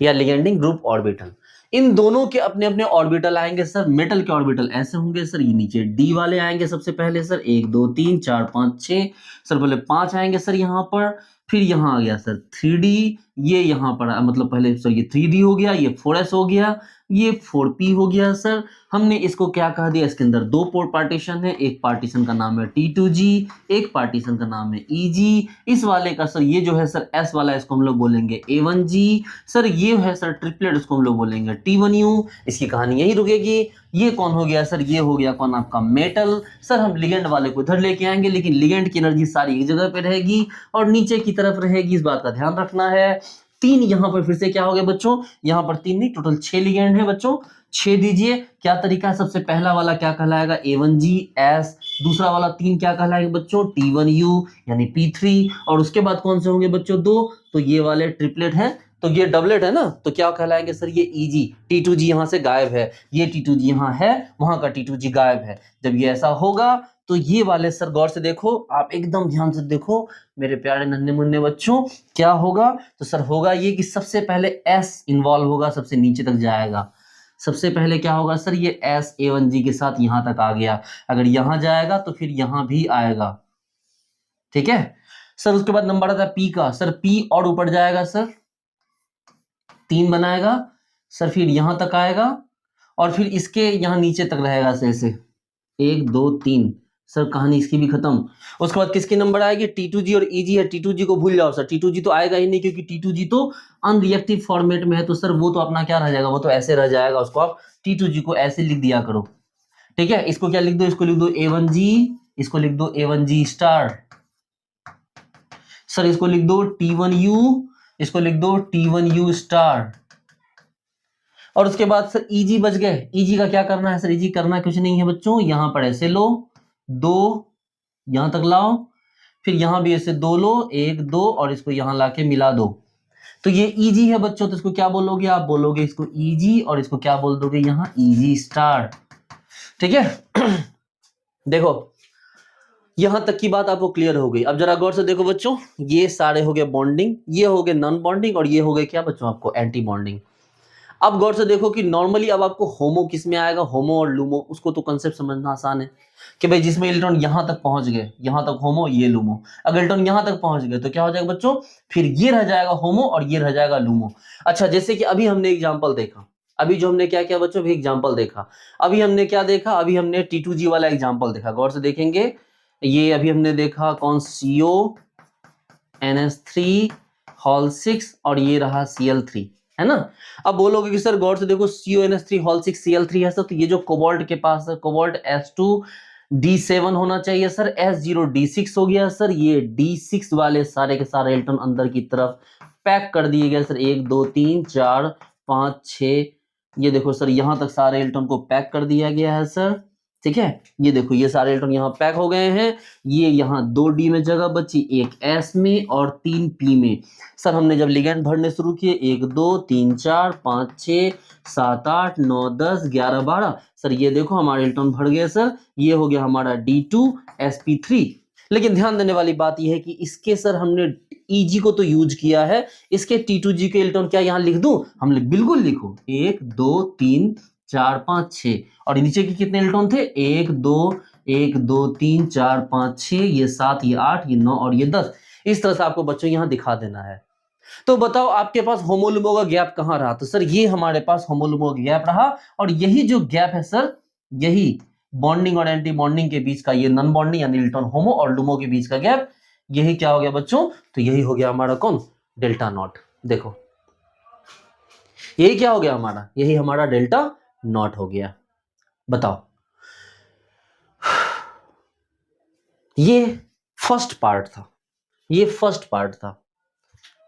या लिगेंडिंग ग्रुप ऑर्बिटल। इन दोनों के अपने अपने ऑर्बिटल आएंगे सर। मेटल के ऑर्बिटल ऐसे होंगे सर, ये नीचे D वाले आएंगे सबसे पहले सर, 1 2 3 4 5 6 सर, बोले 5 आएंगे सर यहाँ पर। फिर यहाँ आ गया सर 3D, ये यहाँ पर मतलब पहले सर ये 3D हो गया, ये 4s हो गया, ये 4p हो गया सर। हमने इसको क्या कह दिया, इसके अंदर दो पोर्ट पार्टीशन है, एक पार्टीशन का नाम है T2G, एक पार्टीशन का नाम है EG। इस वाले का सर ये जो है सर S वाला, इसको हम लोग बोलेंगे A1G। सर ये है सर ट्रिपलेट, इसको हम लोग बोलेंगे T1U। इसकी कहानी यही रुकेगी। ये कौन हो गया सर, ये हो गया कौन आपका मेटल। सर हम लिगेंड वाले को इधर लेके आएंगे, लेकिन लिगेंड की एनर्जी सारी एक जगह पे रहेगी और नीचे की तरफ रहेगी, इस बात का ध्यान रखना है। 3 यहाँ पर फिर से क्या हो गया बच्चों, यहाँ पर 3 नहीं टोटल 6 लिगेंड है बच्चों, 6 दीजिए। क्या तरीका है, सबसे पहला वाला क्या कहलाएगा A1GS, दूसरा वाला 3 क्या कहलाएगा बच्चों T1U यानी P3, और उसके बाद कौन से होंगे बच्चों 2, तो ये वाले ट्रिपलेट हैं, तो ये डबलेट है ना, तो क्या कहलाएंगे सर ये EG। T2G यहाँ से गायब है, ये T2G यहाँ है, वहां का T2G गायब है। जब ये ऐसा होगा तो ये वाले सर गौर से देखो, आप एकदम ध्यान से देखो मेरे प्यारे नन्हे मुन्ने बच्चों, क्या होगा, तो सर होगा ये कि सबसे पहले S इन्वॉल्व होगा, सबसे नीचे तक जाएगा। सबसे पहले क्या होगा सर, ये S A1G के साथ यहां तक आ गया, अगर यहां जाएगा तो फिर यहां भी आएगा, ठीक है सर। उसके बाद नंबर आता है P का, सर P और ऊपर जाएगा सर, 3 बनाएगा सर, फिर यहां तक आएगा और फिर इसके यहां नीचे तक रहेगा सर, ऐसे 1 2 3 सर, कहानी इसकी भी खत्म। उसके बाद किसकी नंबर आएगी, T2G और EG है, T2G को भूल जाओ सर, T2G तो आएगा ही नहीं, क्योंकि T2G तो अनरिएक्टिव फॉर्मेट में है, तो सर वो तो अपना क्या रह जाएगा, वो तो ऐसे रह जाएगा, उसको आप T2G को ऐसे लिख दिया करो, ठीक है। इसको क्या लिख दो, इसको लिख दो A1G, इसको लिख दो A1G स्टार सर, इसको लिख दो T1U, इसको लिख दो T1U स्टार। और उसके बाद सर EG बच गए, EG का क्या करना है सर, EG करना कुछ नहीं है बच्चों, यहां पर ऐसे लो 2, यहां तक लाओ, फिर यहां भी ऐसे 2 लो 1 2, और इसको यहां लाके मिला दो, तो ये EG है बच्चों। तो इसको क्या बोलोगे, आप बोलोगे इसको EG, और इसको क्या बोल दोगे यहां EG स्टार, ठीक है। देखो यहां तक की बात आपको क्लियर हो गई। अब जरा गौर से देखो बच्चों, ये सारे हो गए बॉन्डिंग, ये हो गए नॉन बॉन्डिंग, और ये हो गए क्या बच्चों आपको एंटी बॉन्डिंग। अब गौर से देखो कि नॉर्मली अब आपको होमो किस में आएगा, होमो और लूमो, उसको तो कंसेप्ट समझना आसान है कि भाई जिसमें इलेक्ट्रॉन यहां तक पहुंच गए, यहां तक होमो ये लूमो, अगर इलेक्ट्रॉन यहां तक पहुंच गए तो क्या हो जाएगा बच्चों, फिर ये रह जाएगा होमो और ये रह जाएगा लूमो। अच्छा, जैसे कि अभी हमने एग्जाम्पल देखा, अभी जो हमने क्या किया बच्चों, अभी एग्जाम्पल देखा, अभी हमने क्या देखा, अभी हमने T2G वाला एग्जाम्पल देखा, गौर से देखेंगे, ये अभी हमने देखा कौन, CONS3 हॉल 6 और ये रहा Cl3, है ना। अब बोलोगे कि सर गौर से देखो CONS3 हॉल 6 Cl3 है सर, तो ये जो कोबाल्ट के पास है, कोबाल्ट S2D7 होना चाहिए सर, S0D6 हो गया सर, ये D6 वाले सारे के सारे इलेक्ट्रॉन अंदर की तरफ पैक कर दिए गए सर, 1 2 3 4 5 6, ये देखो सर यहां तक सारे इलेक्ट्रॉन को पैक कर दिया गया है सर, ठीक है। ये देखो ये सारे इलेक्ट्रॉन यहाँ पैक हो गए हैं, ये यहाँ 2D में जगह बची, एक S में और 3P में। सर हमने जब लिगेंड भरने शुरू किए, 1 2 3 4 5 6 7 8 9 10 11 12, सर ये देखो हमारे इलेक्ट्रॉन भर गए सर, ये हो गया हमारा D2sp3। लेकिन ध्यान देने वाली बात यह है कि इसके सर हमने EG को तो यूज किया है, इसके T2G के इलेक्ट्रॉन क्या यहाँ लिख दूं, हम बिल्कुल लिखो 1 2 3 4 5 6, और नीचे के कितने इलेक्ट्रॉन थे, 1 2 1 2 3 4 5 6, ये 7 ये 8 ये 9 और ये 10। इस तरह से आपको बच्चों यहाँ दिखा देना है। तो बताओ आपके पास होमोलुमो का गैप कहाँ रहा, तो सर ये हमारे पास होमोलुमो का गैप रहा, और यही जो गैप है सर, यही बॉन्डिंग और एंटी बॉन्डिंग के बीच का, ये नॉन बॉन्डिंग यानी इलेक्ट्रॉन होमो और लुमो के बीच का गैप, यही क्या हो गया बच्चों, तो यही हो गया हमारा कौन, डेल्टा नॉट। देखो यही क्या हो गया हमारा, यही हमारा डेल्टा नॉट हो गया। बताओ ये फर्स्ट पार्ट था, ये फर्स्ट पार्ट था,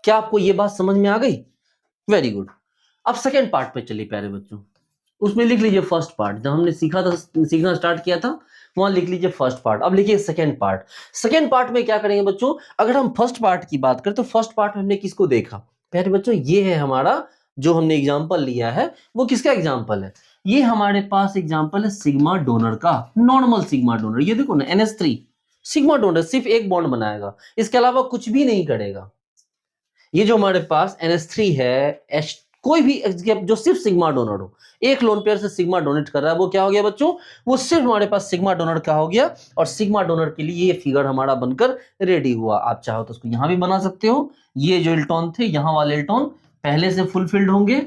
क्या आपको ये बात समझ में आ गई, वेरी गुड। अब सेकेंड पार्ट पे चलिए प्यारे बच्चों, उसमें लिख लीजिए फर्स्ट पार्ट, जब हमने सीखना स्टार्ट किया था वहां लिख लीजिए फर्स्ट पार्ट। अब लिखिए सेकेंड पार्ट। सेकेंड पार्ट में क्या करेंगे बच्चों, अगर हम फर्स्ट पार्ट की बात करें तो फर्स्ट पार्ट में हमने किसको देखा प्यारे बच्चों, ये है हमारा जो हमने एग्जाम्पल लिया है, वो किसका एग्जाम्पल है, ये हमारे पास एग्जाम्पल है सिग्मा डोनर का, नॉर्मल सिग्मा डोनर। ये देखो ना NH3 सिग्मा डोनर सिर्फ एक बॉन्ड बनाएगा, इसके अलावा कुछ भी नहीं करेगा। ये जो हमारे पास NH3 है, H कोई भी जो सिर्फ सिग्मा डोनर हो, एक लोन पेयर से सिग्मा डोनेट कर रहा है, वो क्या हो गया बच्चों, वो सिर्फ हमारे पास सिग्मा डोनर क्या हो गया, और सिग्मा डोनर के लिए ये फिगर हमारा बनकर रेडी हुआ। आप चाहो तो उसको यहां भी बना सकते हो, ये जो इलेक्ट्रॉन थे, यहां वाले इलेक्ट्रॉन पहले से फुलफिल्ड होंगे,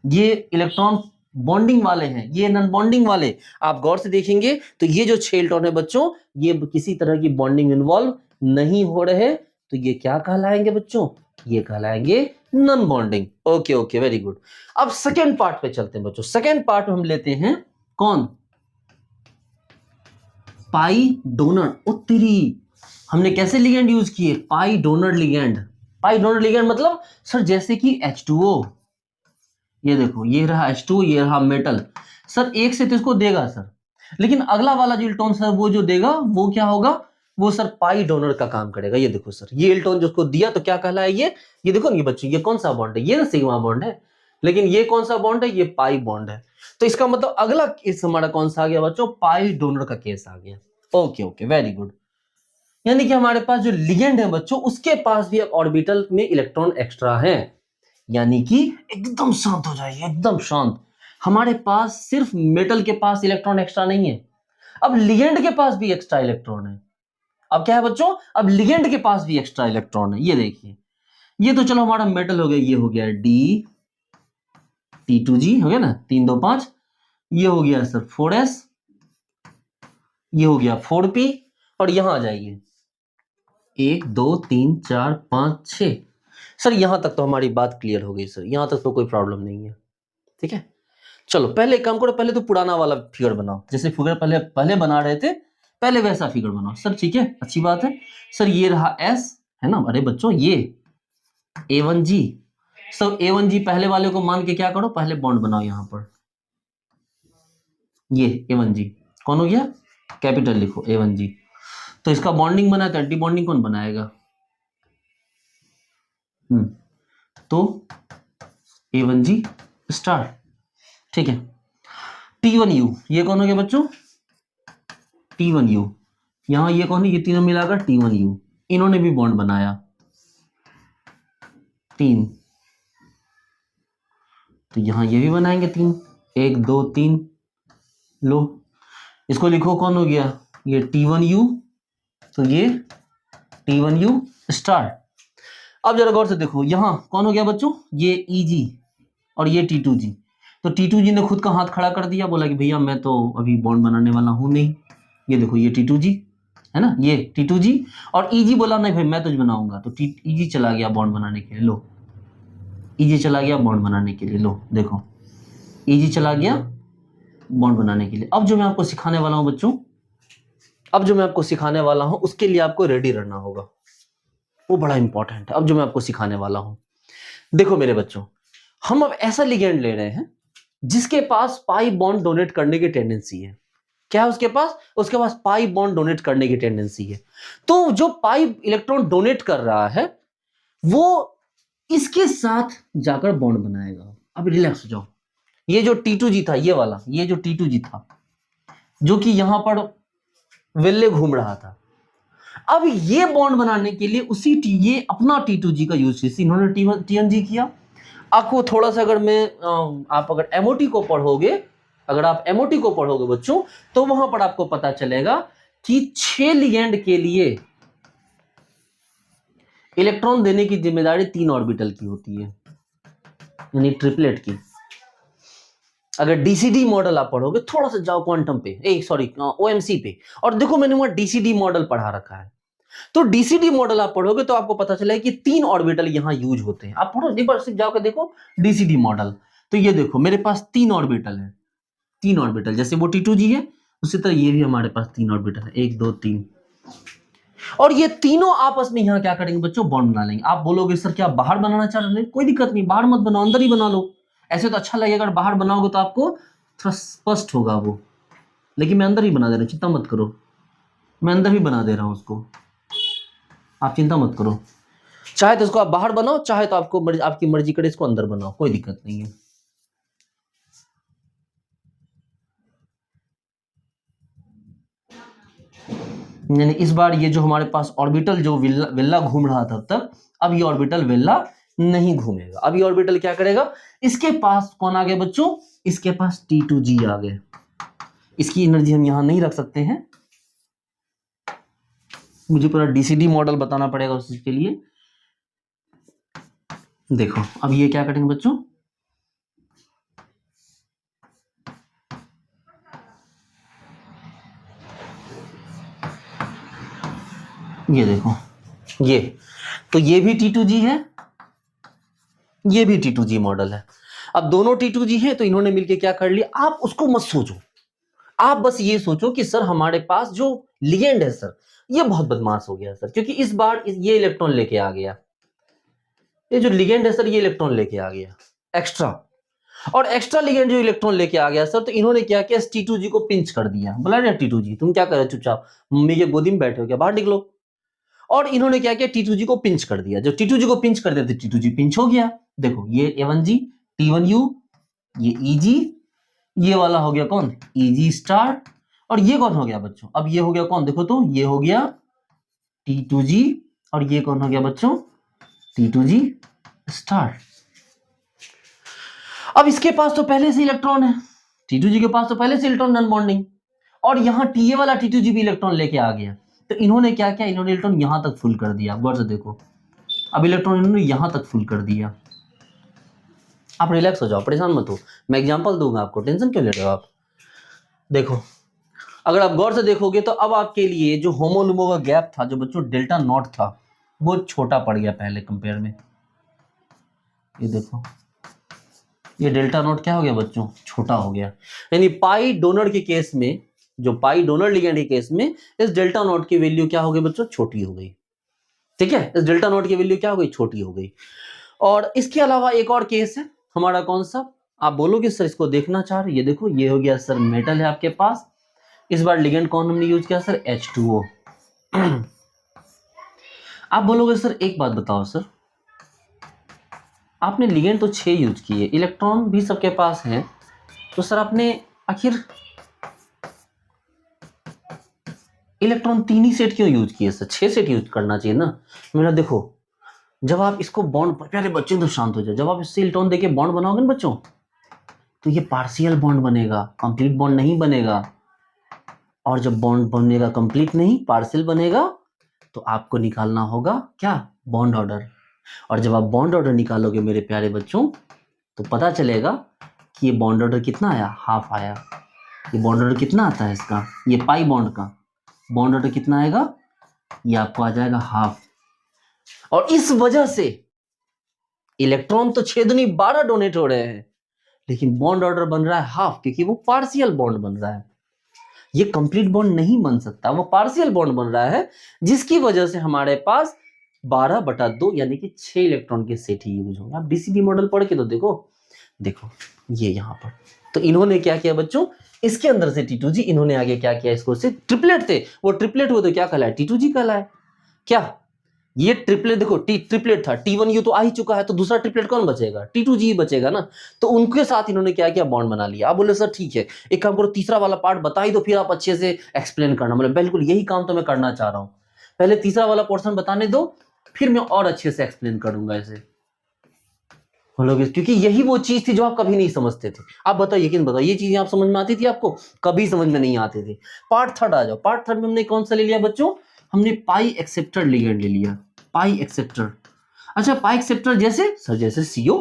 ये इलेक्ट्रॉन बॉन्डिंग वाले हैं, ये नॉन बॉन्डिंग वाले। आप गौर से देखेंगे तो ये जो 6 इलेक्ट्रॉन है बच्चों, ये किसी तरह की बॉन्डिंग इन्वॉल्व नहीं हो रहे, तो ये क्या कहलाएंगे बच्चों, ये कहलाएंगे non bonding. Okay okay, very good. अब सेकेंड पार्ट पे चलते हैं बच्चों। सेकेंड पार्ट में हम लेते हैं कौन, पाई डोनर। उत्तरी हमने कैसे लिगेंड यूज किए, pi donor ligand. Pi donor ligand मतलब सर जैसे कि H2O, ये देखो ये रहा H2O, ये रहा मेटल, सर एक से तो इसको देगा सर, लेकिन अगला वाला जो इलेक्ट्रॉन सर वो जो देगा वो क्या होगा, वो सर पाई डोनर का काम करेगा। ये देखो सर, ये इलेक्ट्रॉन जिसको दिया तो क्या कहला है ये देखो ये बच्चों, ये कौन सा बॉन्ड है, ये ना सिग्मा बॉन्ड है, लेकिन ये कौन सा बॉन्ड है, ये पाई बॉन्ड है। तो इसका मतलब अगला केस हमारा कौन सा आ गया बच्चों, पाई डोनर का केस आ गया। Okay okay, very good. यानी कि हमारे पास जो लिगेंड है बच्चों, उसके पास भी ऑर्बिटल में इलेक्ट्रॉन एक्स्ट्रा है। यानी कि एकदम शांत हो जाइए, एकदम शांत। हमारे पास सिर्फ मेटल के पास इलेक्ट्रॉन एक्स्ट्रा नहीं है, अब लिगेंड के पास भी एक्स्ट्रा इलेक्ट्रॉन है। अब क्या है बच्चों, अब लिगेंड के पास भी एक्स्ट्रा इलेक्ट्रॉन है। ये देखिए, ये तो चलो हमारा मेटल हो गया, ये हो गया T2G हो गया ना, 3 2 5, ये हो गया सर 4s, ये हो गया 4p, और यहां आ जाइए 1 2 3 4 5 6। सर यहां तक तो हमारी बात क्लियर हो गई सर, यहां तक तो कोई प्रॉब्लम नहीं है, ठीक है। चलो पहले एक काम करो, पहले तो पुराना वाला फिगर बनाओ, जैसे फिगर पहले बना रहे थे, पहले वैसा फिगर बनाओ सर, ठीक है, अच्छी बात है सर। ये रहा S है ना, अरे बच्चों ये A1G, सर A1G पहले वाले को मान के क्या करो, पहले बॉन्ड बनाओ यहां पर, ये A1G कौन हो गया, कैपिटल लिखो A1G। तो इसका बॉन्डिंग बना, एंटी बॉन्डिंग कौन बनाएगा, तो A1G स्टार, ठीक है। T1U ये कौन हो गया बच्चों, T1U, यहां ये कौन है, ये तीनों मिलाकर T1U, इन्होंने भी बॉन्ड बनाया 3, तो यहां ये भी बनाएंगे 3, 1 2 3, लो इसको लिखो कौन हो गया, ये T1U, तो ये T1U स्टार। अब जरा गौर से देखो, यहां कौन हो गया बच्चों, ये EG और ये T2G। तो T2G ने खुद का हाथ खड़ा कर दिया, बोला कि भैया मैं तो अभी बॉन्ड बनाने वाला हूं नहीं। ये देखो ये T2G है ना, ये T2G, और EG बोला नहीं भाई मैं तुझ बनाऊंगा, तो EG चला गया बॉन्ड बनाने के लिए, लो EG चला गया बॉन्ड बनाने के लिए, लो देखो EG चला गया बॉन्ड बनाने के लिए। अब जो मैं आपको सिखाने वाला हूं बच्चों, अब जो मैं आपको सिखाने वाला हूं उसके लिए आपको रेडी रहना होगा, वो बड़ा इंपॉर्टेंट है। अब जो मैं आपको सिखाने वाला हूं, देखो मेरे बच्चों, हम अब ऐसा लिगेंड ले रहे हैं जिसके पास पाई बॉन्ड डोनेट करने की टेंडेंसी है। क्या है उसके पास, उसके पास पाई बॉन्ड डोनेट करने की टेंडेंसी है। तो जो पाई इलेक्ट्रॉन डोनेट कर रहा है वो इसके साथ जाकर बॉन्ड बनाएगा। अब रिलैक्स हो जाओ, ये जो T2G था, ये वाला, ये जो T2G था जो कि यहां पर वेल्ले घूम रहा था, अब ये बॉन्ड बनाने के लिए ये अपना T2G का यूज किया, इन्होंने TNG किया। आपको थोड़ा सा अगर मैं आप अगर MOT को पढ़ोगे, अगर आप MOT को पढ़ोगे बच्चों, तो वहां पर आपको पता चलेगा कि 6 लिगेंड के लिए इलेक्ट्रॉन देने की जिम्मेदारी 3 ऑर्बिटल की होती है, यानी ट्रिपलेट की। अगर DCD मॉडल आप पढ़ोगे, थोड़ा सा जाओ क्वांटम पे, सॉरी OMC पे, और देखो मैंने वहां DCD मॉडल पढ़ा रखा है। तो DCD मॉडल आप पढ़ोगे तो आपको पता चलेगा कि 3 ऑर्बिटल यहां यूज होते हैं। आप पढ़ो एक बार, सिर्फ जाकर देखो DCD मॉडल, तो ये देखो मेरे पास 3 ऑर्बिटल है, 3 ऑर्बिटल, जैसे वो T2G है उसी तरह ये भी हमारे पास 3 ऑर्बिटल है, 1 2 3, और ये तीनों आपस में यहां क्या करेंगे बच्चों, बॉन्ड बना लेंगे। आप बोलोगे सर क्या बाहर बनाना चाह रहे हैं, कोई दिक्कत नहीं, बाहर मत बनाओ, अंदर ही बना लो, ऐसे तो अच्छा लगेगा, अगर बाहर बनाओगे तो आपको थोड़ा स्पष्ट होगा वो, लेकिन मैं अंदर ही बना दे रहा हूं, चिंता मत करो, मैं अंदर ही बना दे रहा हूं उसको, आप चिंता मत करो। चाहे तो इसको आप बाहर बनाओ, चाहे तो आपकी मर्जी करे इसको अंदर बनाओ, कोई दिक्कत नहीं है। यानी इस बार ये जो हमारे पास ऑर्बिटल जो वेल्ला घूम रहा था तब तक, अब ये ऑर्बिटल वेल्ला नहीं घूमेगा। अभी ऑर्बिटल क्या करेगा, इसके पास कौन आ गया बच्चों, इसके पास T2G आ गए। इसकी एनर्जी हम यहां नहीं रख सकते हैं, मुझे पूरा DCD मॉडल बताना पड़ेगा उस चीज के लिए। देखो अब ये क्या करेंगे बच्चों, ये देखो, ये तो ये भी T2G है, ये भी T2G मॉडल है। अब दोनों T2G है तो इन्होंने मिलके क्या कर लिया, आप उसको मत सोचो, आप बस ये सोचो कि सर हमारे पास जो लिगेंड है सर ये बहुत बदमाश हो गया सर, क्योंकि इस बार ये इलेक्ट्रॉन लेके आ गया, ये जो लिगेंड है सर ये इलेक्ट्रॉन लेके आ गया एक्स्ट्रा, और एक्स्ट्रा लिगेंड जो इलेक्ट्रॉन लेके आ गया सर, तो इन्होंने क्या किया, T2G को पिंच कर दिया। बोला ना T2G तुम क्या कर रहे हो, चुपचाप मम्मी के गोदी में बैठे हो क्या, बाहर निकलो। और इन्होंने क्या किया, T2G को पिंच कर दिया। जब T2G को पिंच कर दिया तो T2G पिंच हो गया। देखो ये A1G, T1U, ये EG, ये वाला हो गया कौन, EG स्टार, और ये कौन हो गया बच्चों, अब ये हो गया कौन, देखो तो ये हो गया T2G, और ये कौन हो गया बच्चों, T2G स्टार। अब इसके पास तो पहले से इलेक्ट्रॉन है, T2G के पास तो पहले से इलेक्ट्रॉन नॉन बॉन्डिंग, और यहां TA वाला T2G भी इलेक्ट्रॉन लेके आ गया। तो इन्होंने क्या किया, इन्होंने इलेक्ट्रॉन यहां तक फुल कर दिया। गौर से देखो, अब इलेक्ट्रॉन इन्होंने यहां तक फुल कर दिया। आप रिलैक्स हो जाओ, परेशान मत हो, मैं एग्जांपल दूंगा आपको, टेंशन क्यों ले रहे हो आप। देखो अगर आप गौर से देखोगे तो अब आपके लिए जो होमोलुमो का गैप था, जो बच्चों डेल्टा नॉट था, वो छोटा पड़ गया पहले कंपेयर में। ये देखो ये डेल्टा नॉट क्या हो गया बच्चों, छोटा हो गया। यानी पाई डोनर के केस में, जो पाई डोनर लिगेंड के केस में, इस डेल्टा नॉट की वैल्यू क्या हो गई बच्चों, छोटी हो गई। ठीक है, इस डेल्टा नॉट की वैल्यू क्या हो गई, छोटी हो गई। और इसके अलावा एक और केस है हमारा, कौन सा, आप बोलोगे सर इसको देखना चाह रहे, ये देखो ये हो गया सर मेटल है आपके पास, इस बार लिगेंड कौन हमने यूज किया सर, H2O। आप बोलोगे सर एक बात बताओ सर, आपने लिगेंड तो 6 यूज किए, इलेक्ट्रॉन भी सबके पास है, तो सर आपने आखिर इलेक्ट्रॉन 3 ही सेट क्यों यूज किए सर, 6 सेट यूज करना चाहिए ना। मेरा देखो, जब आप इसको बॉन्ड, प्यारे बच्चे तो शांत हो जाए, जब आप इससे इलेक्ट्रॉन देके बॉन्ड बनाओगे ना बच्चों, तो ये पार्शियल बॉन्ड बनेगा, कंप्लीट बॉन्ड नहीं बनेगा। और जब बॉन्ड बनेगा कंप्लीट नहीं, पार्शियल बनेगा, तो आपको निकालना होगा क्या, बॉन्ड ऑर्डर। और जब आप बॉन्ड ऑर्डर निकालोगे मेरे प्यारे बच्चों, तो पता चलेगा कि ये बॉन्ड ऑर्डर कितना आया, हाफ आया। ये बॉन्ड ऑर्डर कितना आता है इसका, ये पाई बॉन्ड का बॉन्ड ऑर्डर कितना आएगा, ये आपको आ जाएगा हाफ। और इस वजह से इलेक्ट्रॉन तो 6 दूनी 12 डोनेट हो रहे हैं, लेकिन बॉन्ड ऑर्डर बन रहा है हाफ, क्योंकि वो पार्शियल बॉन्ड बन रहा है। ये कंप्लीट बॉन्ड नहीं बन सकता, वो पार्शियल बॉन्ड बन रहा है, जिसकी वजह से हमारे पास 12/2 यानी कि 6 इलेक्ट्रॉन के सेट ही यूज होंगे। आप DCD मॉडल पढ़ के तो देखो, देखो ये यहां पर, तो इन्होंने क्या किया बच्चों, इसके अंदर से T2G, इन्होंने आगे क्या किया, इसको से ट्रिपलेट थे, वो ट्रिपलेट हुए तो क्या कहलाए, T2G कहलाए। क्या ये ट्रिपलेट, देखो ट्रिपलेट था, T1U तो आ ही चुका है, तो दूसरा ट्रिपलेट कौन बचेगा, T2G ही बचेगा ना। तो उनके साथ इन्होंने क्या किया, बॉन्ड बना लिया। आप बोले सर ठीक है, एक काम करो, तीसरा वाला पार्ट बता ही दो, फिर आप अच्छे से एक्सप्लेन करना। बोले बिल्कुल यही काम तो मैं करना चाह रहा हूं, पहले तीसरा वाला पोर्शन बताने दो, फिर मैं और अच्छे से एक्सप्लेन करूंगा इसे। बोलोगे क्योंकि यही वो चीज थी जो आप कभी नहीं समझते थे। आप बताओ, यकीन बताओ, ये चीजें आप समझ में आती थी आपको, कभी समझ में नहीं आते थे। पार्ट थर्ड आ जाओ, पार्ट थर्ड में हमने कौन सा ले लिया बच्चों, हमने पाई एक्सेप्टर लिगेंड ले लिया, पाई एक्सेप्टर। अच्छा पाई एक्सेप्टर जैसे सर, जैसे CO,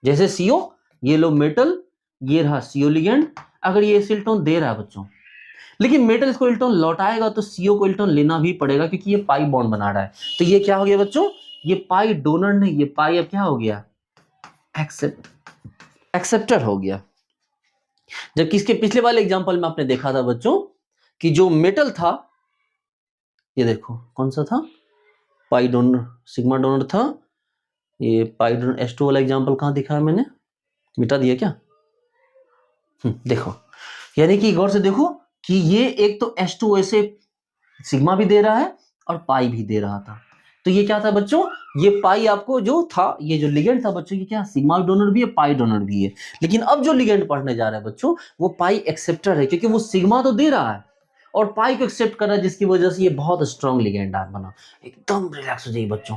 जैसे CO, ये लो मेटल, ये रहा CO लिगेंड। अगर ये इलेक्ट्रॉन दे रहा है बच्चों, लेकिन मेटल इसको इलेक्ट्रॉन लौटाएगा, तो CO को इलेक्ट्रॉन लेना भी पड़ेगा, क्योंकि ये पाई बॉन्ड बना रहा है। तो ये क्या हो गया बच्चों, ये पाई डोनर नहीं, ये पाई अब क्या हो गया, एक्सेप्टर हो गया। जबकि इसके पिछले वाले एग्जांपल में आपने देखा था बच्चों कि जो मेटल था, ये देखो कौन सा था, पाई डोनर, सिग्मा डोनर था। ये पाई डोनर H2 वाला एग्जांपल कहाँ दिखाया मैंने, मिटा दिया क्या, देखो, यानी कि गौर से देखो कि ये एक तो H2 ऐसे सिग्मा भी दे रहा है और पाई भी दे रहा था। तो ये क्या था बच्चों, ये पाई आपको जो था, ये जो लिगेंड था बच्चों, ये क्या सिग्मा डोनर भी है, पाई डोनर भी है। लेकिन अब जो लिगेंड पढ़ने जा रहा है बच्चों, वो पाई एक्सेप्टर है, क्योंकि वो सिग्मा तो दे रहा है और पाई को एक्सेप्ट कर रहा है, जिसकी वजह से ये बहुत स्ट्रॉन्ग लिगेंड बना। एकदम रिलैक्स हो जाइए बच्चों,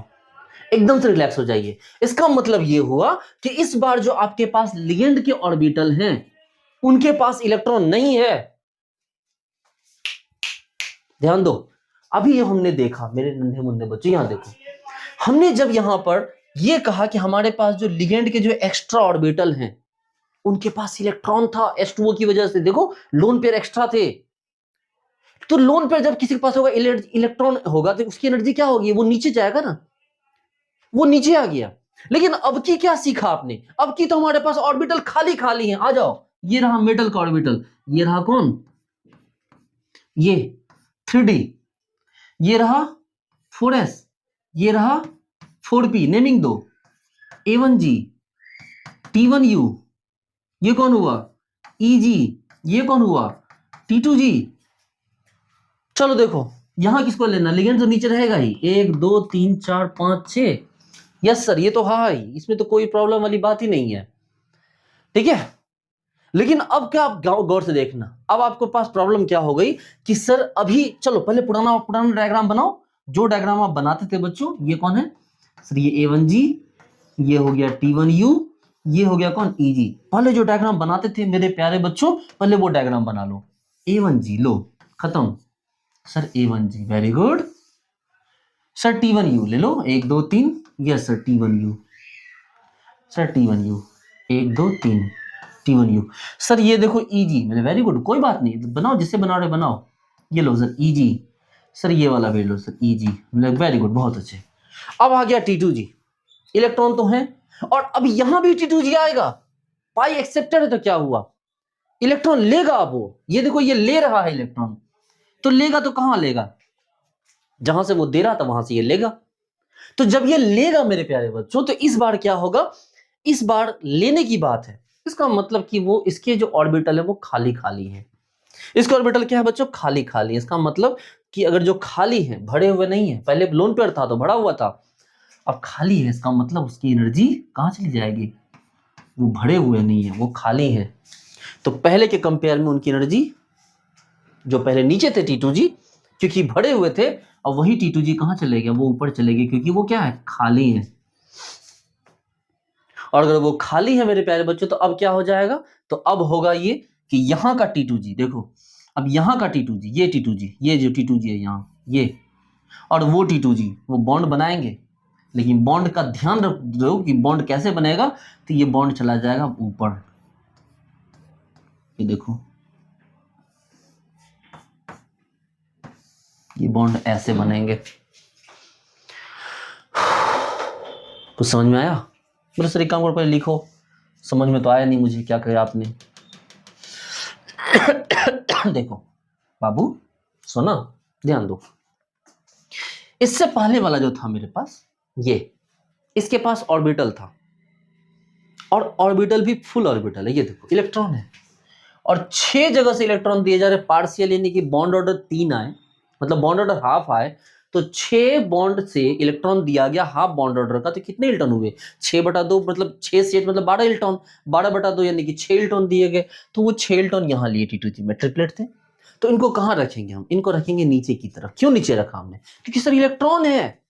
एकदम से रिलैक्स हो जाइए। इसका मतलब ये हुआ कि इस बार जो आपके पास लिगेंड के ऑर्बिटल हैं उनके पास इलेक्ट्रॉन नहीं है। ध्यान दो, अभी ये हमने देखा मेरे नन्हे मुन्ने बच्चों, यहां देखो, हमने जब यहां पर ये कहा कि हमारे पास जो लिगेंड के जो एक्स्ट्रा ऑर्बिटल हैं उनके पास इलेक्ट्रॉन था H2O की वजह से, देखो लोन पेयर एक्स्ट्रा थे, तो लोन पेयर जब किसी के पास होगा इलेक्ट्रॉन होगा तो उसकी एनर्जी क्या होगी, वो नीचे जाएगा ना, वो नीचे आ गया। लेकिन अब की क्या सीखा आपने, अब की तो हमारे पास ऑर्बिटल खाली खाली है। आ जाओ, ये रहा मेटल का ऑर्बिटल, ये रहा कौन, ये 3D, ये रहा 4s, ये रहा 4p, नेमिंग दो, A1G, T1U, ये कौन हुआ EG, ये कौन हुआ T2G। चलो देखो यहां किसको लेना, लिगेंड तो नीचे रहेगा ही, 1 2 3 4 5 6, यस सर ये तो हाँ ही, इसमें तो कोई प्रॉब्लम वाली बात ही नहीं है, ठीक है। लेकिन अब क्या, आप गौर से देखना, अब आपके पास प्रॉब्लम क्या हो गई कि सर अभी चलो पहले पुराना पुराना डायग्राम बनाओ, जो डायग्राम आप बनाते थे बच्चों, ये कौन है सर, ये A1G, ये हो गया T1U, ये हो गया कौन EG। पहले जो डायग्राम बनाते थे मेरे प्यारे बच्चों, पहले वो डायग्राम बना लो। A1G लो, खत्म sir, A1G very good sir. T1U ले लो, 1 2 3, yes sir T1U, sir T1U 1 2 3, T1U sir. ये देखो EG, मैंने वेरी गुड, कोई बात नहीं, बनाओ जिससे बना रहे बनाओ। ये लो सर EG, सर ये वाला भी लो सर EG, वेरी गुड, बहुत अच्छे। अब आ गया T2G, इलेक्ट्रॉन तो है, और अब यहां भी T2G आएगा, पाई एक्सेप्टेड है तो क्या हुआ, इलेक्ट्रॉन लेगा। अब वो ये देखो ये ले रहा है इलेक्ट्रॉन, तो लेगा तो कहां लेगा, जहां से वो दे रहा था वहां से ये लेगा। तो जब ये लेगा मेरे प्यारे बच्चों, तो इस बार क्या होगा, इस बार लेने की बात है, इसका मतलब कि वो इसके जो ऑर्बिटल है वो खाली खाली है। इसका ऑर्बिटल क्या है बच्चों, खाली खाली है। इसका मतलब कि अगर जो खाली है, भरे हुए नहीं है, पहले लोन पेयर था तो भरा हुआ था, अब खाली है, इसका मतलब उसकी एनर्जी कहां चली जाएगी, वो भरे हुए नहीं है, वो खाली है। तो पहले के कंपेयर में उनकी एनर्जी, जो पहले नीचे थे T2G, क्योंकि भरे हुए थे, और वही T2G कहां चले गए, वो ऊपर चले गए, क्योंकि वो क्या है, खाली है। और अगर वो खाली है मेरे प्यारे बच्चों, तो अब क्या हो जाएगा, तो अब होगा ये कि यहाँ का T2G देखो, अब यहाँ का T2G, ये T2G, ये जो T2G है यहाँ, ये और वो T2G, वो बॉन्ड बनाएंगे। लेकिन बॉन्ड का ध्यान रख दो कि बॉन्ड कैसे बनेगा, तो ये बॉन्ड चला जाएगा ऊपर, ये देखो, ये बॉन्ड ऐसे बनेंगे। कुछ समझ में आया, बोले सर एक काम करो पहले लिखो, समझ में तो आया नहीं मुझे, क्या कहा आपने। देखो बाबू सुना, ध्यान दो, इससे पहले वाला जो था मेरे पास, ये इसके पास ऑर्बिटल था, और ऑर्बिटल भी फुल ऑर्बिटल है, ये देखो इलेक्ट्रॉन है, और 6 जगह से इलेक्ट्रॉन दिए जा रहे, पार्शियल, यानी कि बॉन्ड ऑर्डर 3 आए, मतलब बॉन्ड ऑर्डर हाफ आए, तो 6 बॉन्ड से इलेक्ट्रॉन दिया गया हाफ बॉन्ड ऑर्डर का, तो कितने इलेक्ट्रॉन हुए, 6/2, मतलब 6 से 8 मतलब 12 इलेक्ट्रॉन, 12/2 यानी कि 6 इलेक्ट्रॉन दिए गए। तो वो 6 इलेक्ट्रॉन यहाँ लिए T2G में, ट्रिपलेट थे, तो इनको कहाँ रखेंगे हम, इनको रखेंगे नीचे की तरफ। क्यों नीचे रखा हमने, क्योंकि सर इलेक्ट्रॉन है,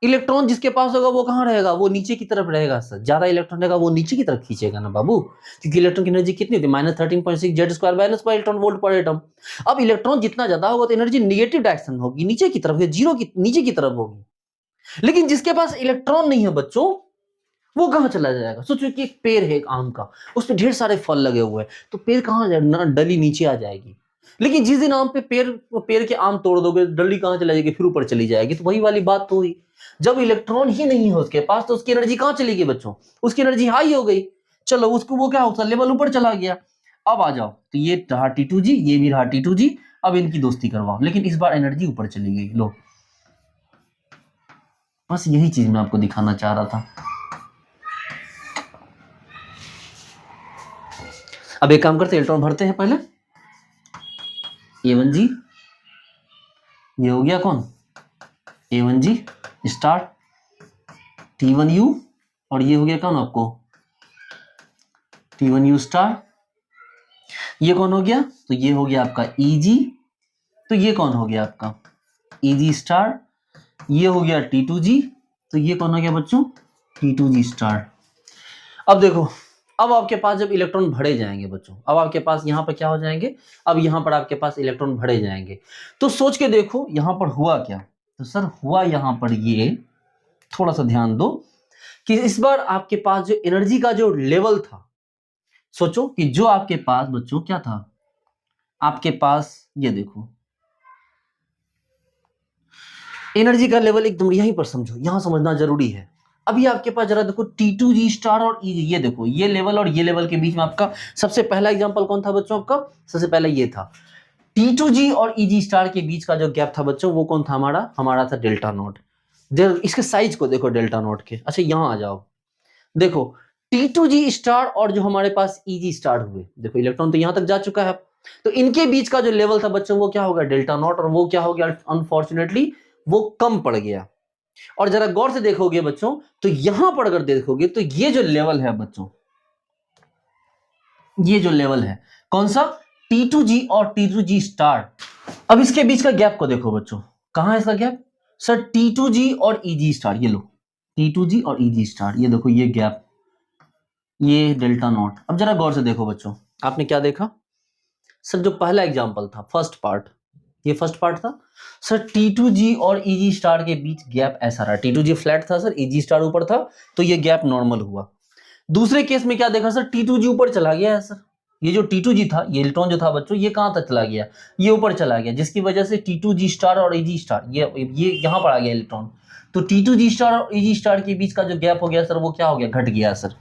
इलेक्ट्रॉन जिसके पास होगा वो कहाँ रहेगा, वो नीचे की तरफ रहेगा सर, ज्यादा इलेक्ट्रॉन रहेगा वो नीचे की तरफ खींचेगा ना बाबू, क्योंकि इलेक्ट्रॉन की एनर्जी कितनी होती है, -13.6 Z² - इलेक्ट्रॉन वोल्ट पर एटम। अब इलेक्ट्रॉन जितना ज्यादा होगा तो एनर्जी निगेटिव डायरेक्शन होगी, नीचे की तरफ, जीरो की नीचे की तरफ होगी। लेकिन जिसके पास इलेक्ट्रॉन नहीं है बच्चों, वो कहाँ चला जाएगा, सोचो कि एक पेड़ है, एक आम का, उस पर ढेर सारे फल लगे हुए हैं, तो पेड़ कहाँ जाएगा, डली नीचे आ जाएगी। लेकिन जिस दिन आम पे पेड़ के आम तोड़ दोगे, डली कहाँ चली जाएगी, फिर ऊपर चली जाएगी। तो वही वाली बात तो हुई, जब इलेक्ट्रॉन ही नहीं है उसके पास, तो उसकी एनर्जी कहाँ चली गई बच्चों, उसकी एनर्जी हाई हो गई, चलो उसको वो क्या होता, लेवल ऊपर चला गया। अब आ जाओ, तो ये रहा T2G, ये भी रहा T2G, अब इनकी दोस्ती करवाओ, लेकिन इस बार एनर्जी ऊपर चली गई। लो, बस यही चीज मैं आपको दिखाना चाह रहा था। अब एक काम करते, इलेक्ट्रॉन भरते हैं पहले, A1G, ये हो गया कौन, A1G स्टार, T1U, और ये हो गया कौन आपको, T1U स्टार। ये कौन हो गया, तो ये हो गया आपका EG, तो ये कौन हो गया आपका EG स्टार। ये हो गया T2G, तो ये कौन हो गया बच्चों, T2G स्टार। अब देखो, अब आपके पास जब इलेक्ट्रॉन भरे जाएंगे बच्चों, अब आपके पास यहाँ पर क्या हो जाएंगे, अब यहाँ पर आपके पास इलेक्ट्रॉन भरे जाएंगे। तो सोच के देखो यहाँ पर हुआ क्या। तो सर हुआ यहाँ पर ये, थोड़ा सा ध्यान दो कि इस बार आपके पास जो एनर्जी का जो लेवल था, सोचो कि जो आपके पास बच्चों क्या था, आपके पास ये देखो एनर्जी का लेवल एकदम यहीं पर समझो, यहां समझना जरूरी है। अभी आपके पास जरा देखो T2G स्टार और ये देखो ये लेवल और ये लेवल के बीच में आपका सबसे पहला एग्जांपल कौन था बच्चों, आपका सबसे पहला ये था। T2G और EG स्टार के बीच का जो गैप था बच्चों वो कौन था, हमारा था डेल्टा नॉट। इसके साइज को देखो डेल्टा नॉट के। अच्छा यहां आ जाओ, देखो T2G स्टार और जो हमारे पास EG स्टार हुए, देखो इलेक्ट्रॉन तो यहां तक जा चुका है, तो इनके बीच का जो लेवल था बच्चों वो क्या होगा, डेल्टा नॉट, और वो क्या हो गया अनफॉर्चुनेटली वो कम पड़ गया। और जरा गौर से देखोगे बच्चों तो यहां पर अगर देखोगे तो ये जो लेवल है बच्चों, ये जो लेवल है कौन सा, T2G और T2G स्टार। अब इसके बीच का गैप को देखो बच्चों, कहां है इसका गैप, सर T2G और EG स्टार, ये लो T2G और EG स्टार, ये देखो ये गैप, ये डेल्टा नॉट। अब जरा गौर से देखो बच्चों, आपने क्या देखा, सर जो पहला एग्जांपल था फर्स्ट पार्ट, ये फर्स्ट पार्ट था सर, T2G और EG स्टार के बीच गैप ऐसा रहा, T2G फ्लैट था सर, EG स्टार ऊपर था, तो ये गैप नॉर्मल हुआ। दूसरे केस में क्या देखा सर, T2G ऊपर चला गया है सर, ये जो T2G था, ये इलेक्ट्रॉन जो था बच्चों ये कहां तक चला गया, ये ऊपर चला गया, जिसकी वजह से T2G स्टार और EG स्टार ये यहां पर आ गया इलेक्ट्रॉन, तो T2G स्टार और EG स्टार के बीच का जो गैप हो गया सर वो क्या हो गया, घट गया सर।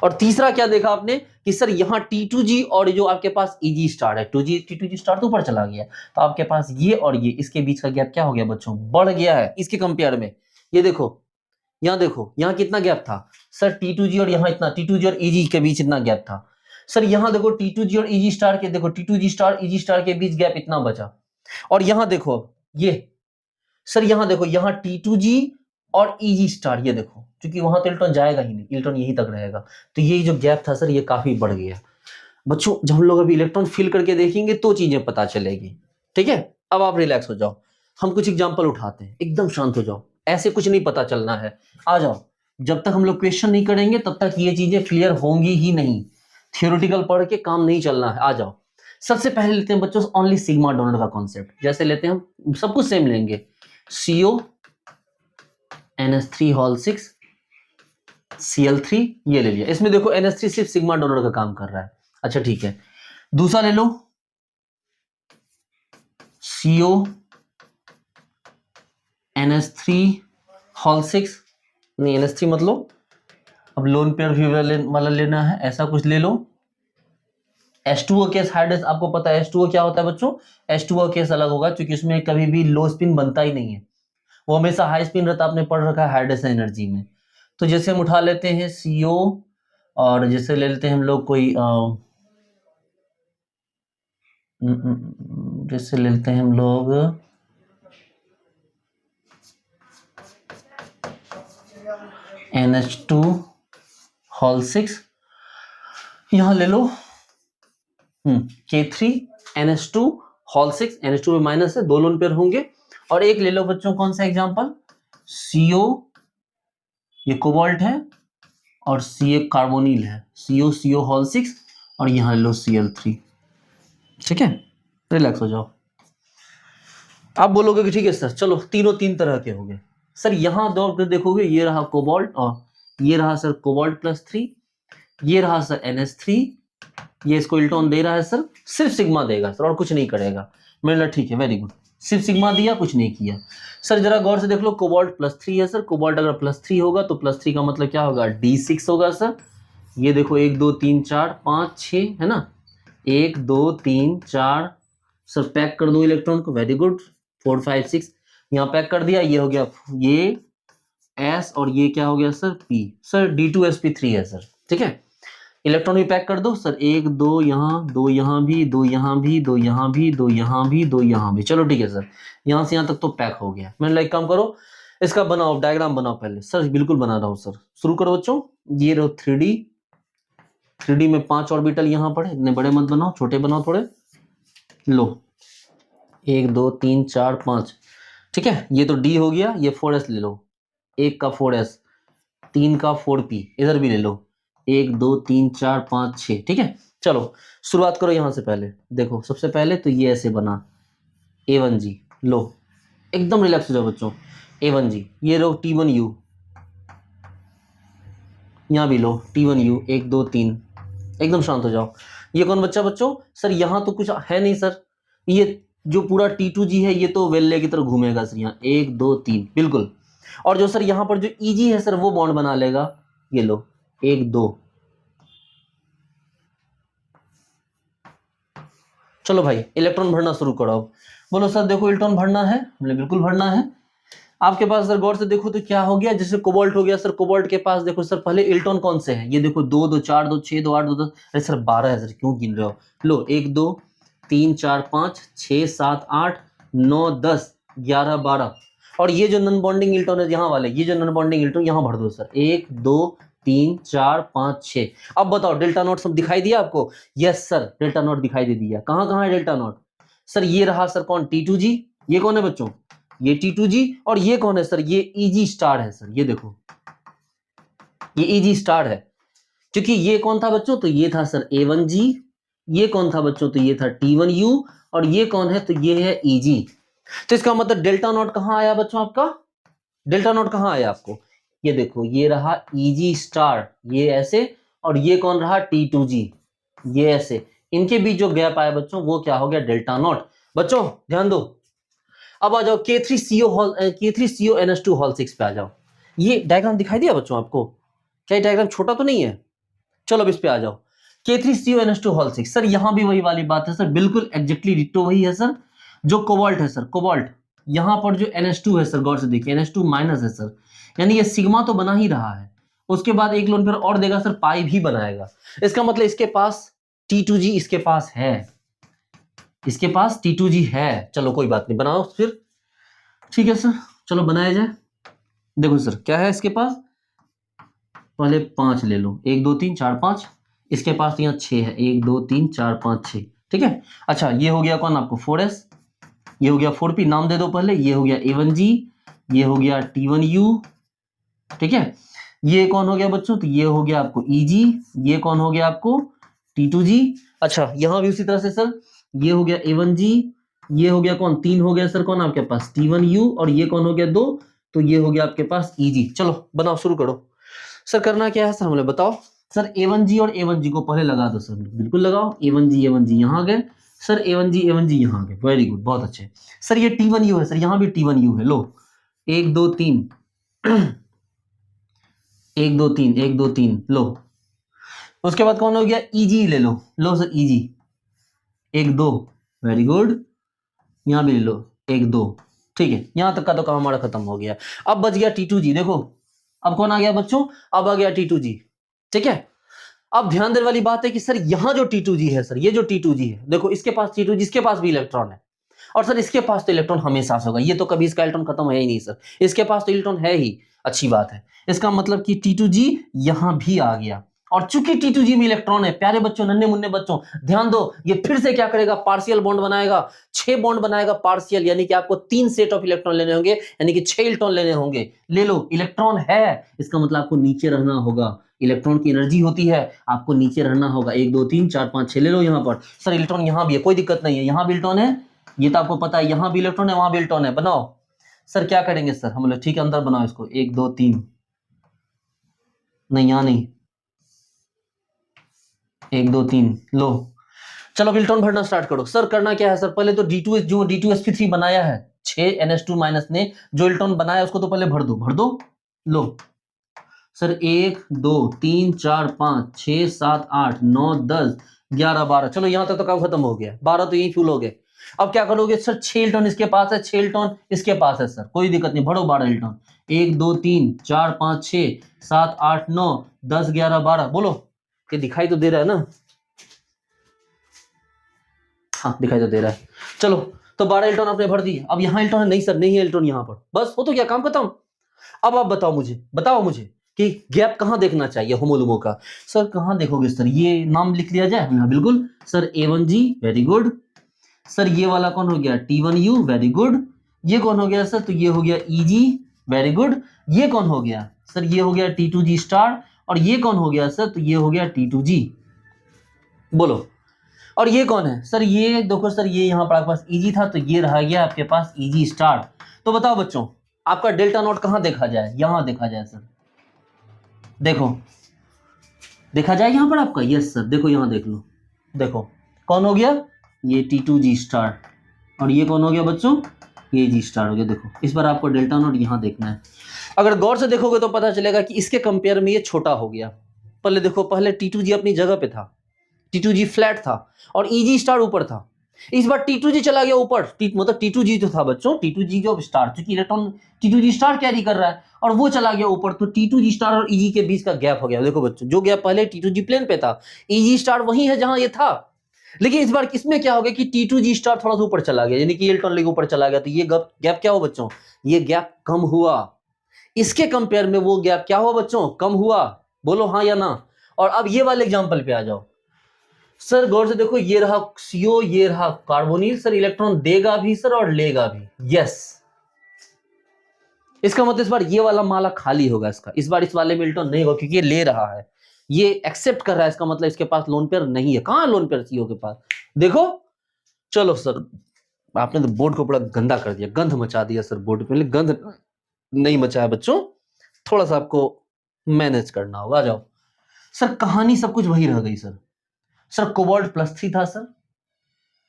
और तीसरा क्या देखा आपने कि सर यहाँ T2G और जो आपके पास EG स्टार है, T2G स्टार तो ऊपर चला गया, तो आपके पास ये और ये इसके बीच का गैप क्या हो गया बच्चों, बढ़ गया है इसके कंपेयर में। ये देखो यहाँ कितना गैप था सर, T2G और यहाँ इतना, T2G और EG के बीच इतना गैप था सर, यहाँ देखो T2G और EG स्टार के, देखो T2G स्टार EG स्टार के बीच गैप इतना बचा। और यहाँ देखो ये सर, यहाँ देखो यहाँ T2G और EG स्टार, ये देखो क्योंकि वहां तो इलेक्ट्रॉन जाएगा ही नहीं, इलेक्ट्रॉन यहीं तक रहेगा, तो ये जो गैप था सर ये काफी बढ़ गया बच्चों। जब हम लोग अभी इलेक्ट्रॉन फिल करके देखेंगे तो चीजें पता चलेगी, ठीक है। अब आप रिलैक्स हो जाओ, हम कुछ एग्जांपल उठाते हैं, एकदम शांत हो जाओ, ऐसे कुछ नहीं पता चलना है, आ जाओ। जब तक हम लोग क्वेश्चन नहीं करेंगे तब तक ये चीजें क्लियर होंगी ही नहीं, थियोरेटिकल पढ़ के काम नहीं चलना है। आ जाओ, सबसे पहले लेते हैं बच्चों ओनली सिग्मा डोनर का कॉन्सेप्ट। जैसे लेते हैं हम, सब कुछ सेम लेंगे, CO NH3 होल 6 Cl3, ये ले लिया। इसमें देखो NH3 सिर्फ सिग्मा डोनर का काम कर रहा है, अच्छा ठीक है। दूसरा ले लो CO NH3 होल 6, नहीं NH3 मत लो, अब लोन पेयर भी वाला लेना है, ऐसा कुछ ले लो। H2O केस हाइड्रेस, आपको पता है H2O क्या होता है बच्चों, H2O केस अलग होगा क्योंकि उसमें कभी भी लो स्पिन बनता ही नहीं है, वो हमेशा हाई स्पिन रहता, आपने पढ़ रखा है हाइड्रेस एनर्जी में। तो जैसे हम उठा लेते हैं CO, और जैसे ले लेते हैं हम लोग कोई जैसे ले लेते हैं हम लोग NH2 होल 6, यहां ले लो K3 NH2 होल 6, NH2 में माइनस है, दो लोन पेयर होंगे। और एक ले लो बच्चों कौन सा एग्जांपल, CO, ये कोबाल्ट है, और Ca कार्बोनिल है, CO होल 6, और यहां ले लो Cl3, ठीक है। रिलैक्स हो जाओ। आप बोलोगे कि ठीक है सर चलो तीनों तीन तरह के हो गए सर, यहां दो देखोगे, ये रहा कोबाल्ट और ये रहा सर कोबाल्ट +3, ये रहा सर NH3, ये इसको इलेक्ट्रॉन दे रहा है सर, सिर्फ सिग्मा देगा सर और कुछ नहीं करेगा। मैंने बोला ठीक है वेरी गुड, सिर्फ सिग्मा दिया कुछ नहीं किया। सर जरा गौर से देख लो, कोबाल्ट +3 है सर, कोबाल्ट अगर +3 होगा तो +3 का मतलब क्या होगा, D6 होगा सर। ये देखो 1 2 3 4 5 6 है ना, 1 2 3 4 सर, पैक कर दो इलेक्ट्रॉन को, वेरी गुड, 4 5 6 यहाँ पैक कर दिया, ये हो गया ये S, और ये क्या हो गया सर P, सर D2sp3 है सर, ठीक है। इलेक्ट्रॉन भी पैक कर दो सर, 1 2 यहाँ, 2 यहाँ भी, 2 यहाँ भी, 2 यहाँ भी, 2 यहाँ भी, 2 यहाँ भी, चलो ठीक है सर, यहाँ से यहाँ तक तो पैक हो गया। मैंने एक काम करो, इसका बनाओ डायग्राम बनाओ पहले। सर बिल्कुल बना रहा हूँ सर, शुरू करो बच्चों। ये रहो 3D में 5 ऑर्बिटल यहाँ पड़े, इतने बड़े मत बनाओ, छोटे बनाओ थोड़े। लो 1 2 3 4 5, ठीक है, ये तो D हो गया, ये 4s ले लो, 1 का 4s, 3 का 4p, इधर भी ले लो 1 2 3 4 5 6, ठीक है। चलो शुरुआत करो यहां से। पहले देखो, सबसे पहले तो ये ऐसे बना A1G, लो एकदम रिलैक्स हो जाओ बच्चों। A1G, ये लो T1U, यहाँ भी लो T1U, 1 2 3, एकदम शांत हो जाओ। ये कौन बच्चा बच्चों? सर यहाँ तो कुछ है नहीं सर, ये जो पूरा T2G है ये तो वेल्ले की तरह घूमेगा सर, यहाँ 1 2 3 बिल्कुल। और जो सर यहाँ पर जो EG है सर वो बॉन्ड बना लेगा, ये लो 1 2। चलो भाई इलेक्ट्रॉन भरना शुरू करो अब। बोलो सर देखो इलेक्ट्रॉन भरना है, हमने बिल्कुल भरना है। आपके पास सर गौर से देखो तो क्या हो गया, जैसे कोबाल्ट हो गया सर, कोबाल्ट के पास देखो सर पहले इलेक्ट्रॉन कौन से हैं, ये देखो 2 2 4 2 6 2 8 2 10, अरे सर 12 है सर, क्यों गिन रहे हो? लो 1 2 3 4 5 6 7 8 9 10 11 12, और ये जो नॉन बॉन्डिंग इलेक्ट्रॉन है यहाँ वाले, ये जो नॉन बॉन्डिंग इलेक्ट्रॉन यहाँ भर दो सर, 1 2 3 4 5 6। अब बताओ डेल्टा नोट सब दिखाई दिया आपको? यस सर डेल्टा नोट दिखाई दे दिया। कहाँ है डेल्टा नोट? सर ये रहा सर कौन, T2G, ये कौन है बच्चों? ये T2G, और ये कौन है सर? ये EG स्टार है सर, ये देखो ये EG स्टार है। क्योंकि ये कौन था बच्चों? तो ये था सर A1G, ये कौन था बच्चों? तो ये था T1U, और ये कौन है? तो ये है EG। तो इसका मतलब डेल्टा नोट कहां आया बच्चों आपका? डेल्टा नोट कहां आया आपको? ये देखो ये रहा EG स्टार, ये ऐसे, और ये कौन रहा? T2G, ये ऐसे। इनके बीच जो गैप आया बच्चों वो क्या हो गया? Delta naught. बच्चों ध्यान दो, अब आ जाओ K3CO NH2 6 पे आ जाओ। ये डायग्राम दिखाई दिया बच्चों आपको? क्या ये डायग्राम छोटा तो नहीं है? चलो अब इस पे आ जाओ, K3CO NH2 6। सर यहां भी वही वाली बात है सर, बिल्कुल एग्जैक्टली डिट्टो वही है सर जो कोबाल्ट है सर, कोबाल्ट। यहां पर जो NH2 है सर, गौर से देखिए NH2 माइनस है सर, यानी ये सिग्मा तो बना ही रहा है, उसके बाद एक लोन फिर और देगा सर, पाई भी बनाएगा। इसका मतलब इसके पास T2G, इसके पास है, इसके पास T2G है। चलो कोई बात नहीं, बनाओ फिर, ठीक है सर, चलो बनाया जाए। देखो सर क्या है इसके पास, पहले 5 ले लो, 1 2 3 4 5, इसके पास तो यहाँ 6 है, 1 2 3 4 5 6, ठीक है। अच्छा ये हो गया कौन आपको? 4s, ये हो गया 4p, नाम दे दो पहले, ये हो गया A1G, ये हो गया T1U, ठीक है। ये कौन हो गया बच्चों? तो ये हो गया आपको EG, ये कौन हो गया आपको? T2G। अच्छा यहां भी उसी तरह से सर, ये हो गया A1G, ये हो गया कौन? 3 हो गया सर कौन आपके पास? T1U, और ये कौन हो गया 2, तो ये हो गया आपके पास EG। चलो बनाओ शुरू करो। सर करना क्या है सर, हमें बताओ। सर A1G और A1G को पहले लगा दो सर, बिल्कुल लगाओ। A1G यहाँ गए सर, A1G यहाँ गए, वेरी गुड, बहुत अच्छे। सर ये T1U है सर, यहाँ भी T1U है, लो 1 2 3 1 2 3 1 2 3, लो। उसके बाद कौन हो गया? EG ले लो, लो सर EG 1 2, वेरी गुड, यहाँ भी ले लो 1 2, ठीक है। यहां तक का तो काम हमारा खत्म हो गया। अब बच गया T2G, देखो अब कौन आ गया बच्चों? अब आ गया T2G, ठीक है। अब ध्यान देने वाली बात है कि सर यहां जो T2G है सर, ये जो T2G है, देखो इसके पास T2G, इसके पास भी इलेक्ट्रॉन है, और सर इसके पास तो इलेक्ट्रॉन हमेशा से होगा, ये तो कभी इसका इलेक्ट्रॉन खत्म है ही नहीं सर, इसके पास तो इलेक्ट्रॉन है ही, अच्छी बात है। इसका मतलब कि T2G यहां भी आ गया, और चूंकि T2G में इलेक्ट्रॉन है, प्यारे बच्चों, नन्हे मुन्ने बच्चों ध्यान दो, ये फिर से क्या करेगा? पार्शियल बॉन्ड बनाएगा, 6 बॉन्ड बनाएगा पार्शियल, यानी कि आपको 3 सेट ऑफ इलेक्ट्रॉन लेने होंगे, यानी कि 6 इलेक्ट्रॉन लेने होंगे। ले लो, इलेक्ट्रॉन है, इसका मतलब आपको नीचे रहना होगा, इलेक्ट्रॉन की एनर्जी होती है, आपको नीचे रहना होगा। 1 2 3 4 5 6 ले लो यहां पर। सर इलेक्ट्रॉन यहां भी है, कोई दिक्कत नहीं है, यहां भी इलेक्ट्रॉन है, ये तो आपको पता है, यहां भी इलेक्ट्रॉन है, वहां भी इलेक्ट्रॉन है, बनाओ। सर क्या करेंगे सर? हम लोग ठीक है अंदर बनाओ इसको, 1 2 3, नहीं यहां नहीं, 1 2 3, लो। चलो इलेक्ट्रॉन भरना स्टार्ट करो। सर करना क्या है सर? पहले तो D2 जो D2sp3 बनाया है 6 NH2 माइनस ने जो इलेक्ट्रॉन बनाया उसको तो पहले भर दो, लो सर 1 2 3 4 5 6 7 8 9 10 11 12, चलो यहां तक तो काम खत्म हो गया, 12 तो यही फ्यूल हो गए। अब क्या करोगे सर? 6 इलेक्ट्रॉन इसके पास है, 6 इलेक्ट्रॉन इसके पास है सर, कोई दिक्कत नहीं, भरो 12 इलेक्ट्रॉन, 1 2 3 4 5 6 7 8 9 10 11 12, बोलो कि दिखाई तो दे रहा है ना? हाँ दिखाई तो दे रहा है। चलो तो 12 इलेक्ट्रॉन आपने भर दिए। अब यहाँ इलेक्ट्रॉन है? नहीं सर, नहीं है इलेक्ट्रॉन यहाँ पर, बस हो तो क्या, काम खत्म। अब आप बताओ मुझे कि गैप कहाँ देखना चाहिए होमोलुमो का? सर कहाँ देखोगे सर? ये नाम लिख लिया जाए? हाँ बिल्कुल sir, A1G, very good. Sir ये वाला कौन हो गया? T1U, very good. ये कौन हो गया सर? तो ये हो गया EG, वेरी गुड। ये कौन हो गया सर? ये हो गया T2G स्टार। और ये कौन हो गया सर? तो ये हो गया T2G। बोलो। और ये कौन है सर? ये देखो सर, ये यहाँ पर आपके पास Eg था, तो ये रह गया आपके पास Eg स्टार। तो बताओ बच्चों, आपका डेल्टा नोट कहाँ देखा जाए? यहां देखा जाए सर। देखो, देखा जाए यहां पर आपका? यस सर, देखो यहां देख लो। देखो कौन हो गया? ये T2G स्टार। और ये कौन हो गया बच्चों? ये G स्टार हो गया। देखो इस बार आपको डेल्टा नोट यहां देखना है। अगर गौर से देखोगे तो पता चलेगा कि इसके कंपेयर में ये छोटा हो गया। पहले देखो, पहले T2G अपनी जगह पे था, T2G फ्लैट था और Eg स्टार ऊपर था। इस बार T2G चला गया ऊपर, मतलब T2G जो था बच्चों, T2G जो स्टार, क्योंकि इलेक्ट्रॉन T2G स्टार कैरी कर रहा है और वो चला गया ऊपर, तो T2G स्टार और Eg के बीच का गैप हो गया। देखो बच्चों, जो गैप पहले T2G प्लेन पे था, Eg स्टार वही है जहां ये था। लेकिन इस बार किसमें क्या हो गया कि T2G स्टार थोड़ा सा ऊपर चला गया, यानी कि इलेक्ट्रॉन लेके ऊपर चला गया, तो ये गैप क्या हो बच्चों? ये गैप कम हुआ। इसके कंपेयर में वो गैप क्या हुआ बच्चों? कम हुआ। बोलो हाँ या ना। और अब ये वाले एग्जांपल पे आ जाओ सर। गौर से देखो, ये रहा CO, ये रहा कार्बोनिल। सर इलेक्ट्रॉन देगा भी सर और लेगा भी। यस, इसका मतलब इस बार ये वाला माला खाली होगा इसका। इस बार इस वाले में इलेक्ट्रॉन नहीं होगा, क्योंकि ये ले रहा है, ये एक्सेप्ट कर रहा है। इसका मतलब इसके पास लोन पेयर नहीं है। कहां लोन पेयर CO के पास? देखो। चलो सर, आपने तो बोर्ड को बड़ा गंदा कर दिया, गंध मचा दिया सर बोर्ड पे। गंध नहीं मचाया बच्चों, थोड़ा सा आपको मैनेज करना होगा। आ जाओ सर, कहानी सब कुछ वही रह गई सर। सर कोबाल्ट +3 था सर,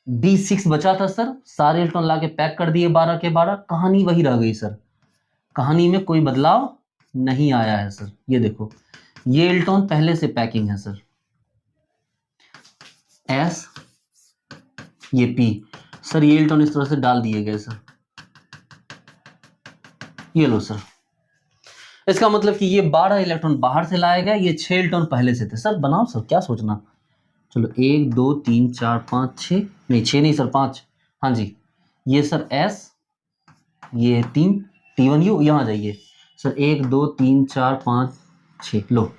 B6 बचा था सर, सारे इलेक्ट्रॉन लाके पैक कर दिए 12 के 12। कहानी वही रह गई सर, कहानी में कोई बदलाव नहीं आया है सर। ये देखो, ये इलेक्ट्रॉन पहले से पैकिंग है सर, S, ये P। सर ये इलेक्ट्रॉन इस तरह से डाल दिए गए सर। ये लो सर, इसका मतलब कि ये 12 इलेक्ट्रॉन बाहर से लाए गए, ये 6 इलेक्ट्रॉन पहले से थे। सर बनाओ सर, क्या सोचना। चलो 1 2 3 4 5 6, नहीं 6 नहीं सर 5। हाँ जी, ये सर S, ये 3, T1U। यहाँ जाइए सर, 1 2 3 4 5 6 लो।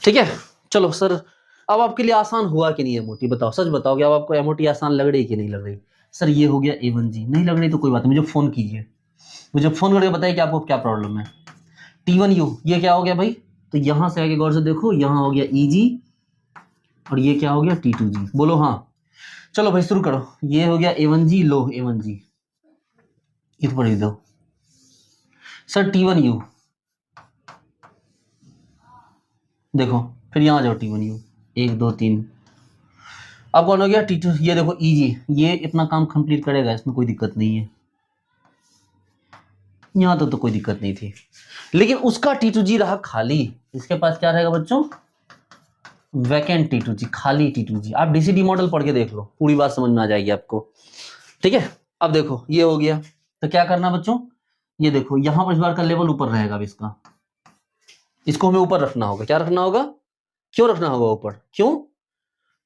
ठीक है, चलो सर, अब आपके लिए आसान हुआ कि नहीं एमओटी? बताओ, सच बताओ कि अब आपको एमओटी आसान लग रही कि नहीं लग रही? सर ये हो गया A1G। नहीं लग रही तो कोई बात नहीं, मुझे फ़ोन कीजिए, मुझे फ़ोन करके बताइए कि आपको क्या प्रॉब्लम है। T1U, ये क्या हो गया भाई? तो यहाँ से आगे गौर से देखो, यहाँ हो गया Eg और ये क्या हो गया? T2G। बोलो हाँ। चलो भाई शुरू करो। ये हो गया A1G, लो A1G, इत पर दो सर। T1U देखो, फिर यहाँ जाओ T1U, 1 2 3। अब कौन हो गया? T2। ये देखो Eg, ये इतना काम कंप्लीट करेगा, इसमें कोई दिक्कत नहीं है। यहाँ तो कोई दिक्कत नहीं थी, लेकिन उसका T2G रहा खाली। इसके पास क्या रहेगा बच्चों? वैकेंट T2G, खाली T2G। आप DCD मॉडल पढ़ के देख लो, पूरी बात समझ में आ जाएगी आपको। ठीक है, अब देखो ये हो गया, तो क्या करना बच्चों? ये देखो यहाँ पर इस बार का लेवल ऊपर रहेगा अब इसका, इसको हमें ऊपर रखना होगा। क्या रखना होगा? क्यों रखना होगा ऊपर? क्यों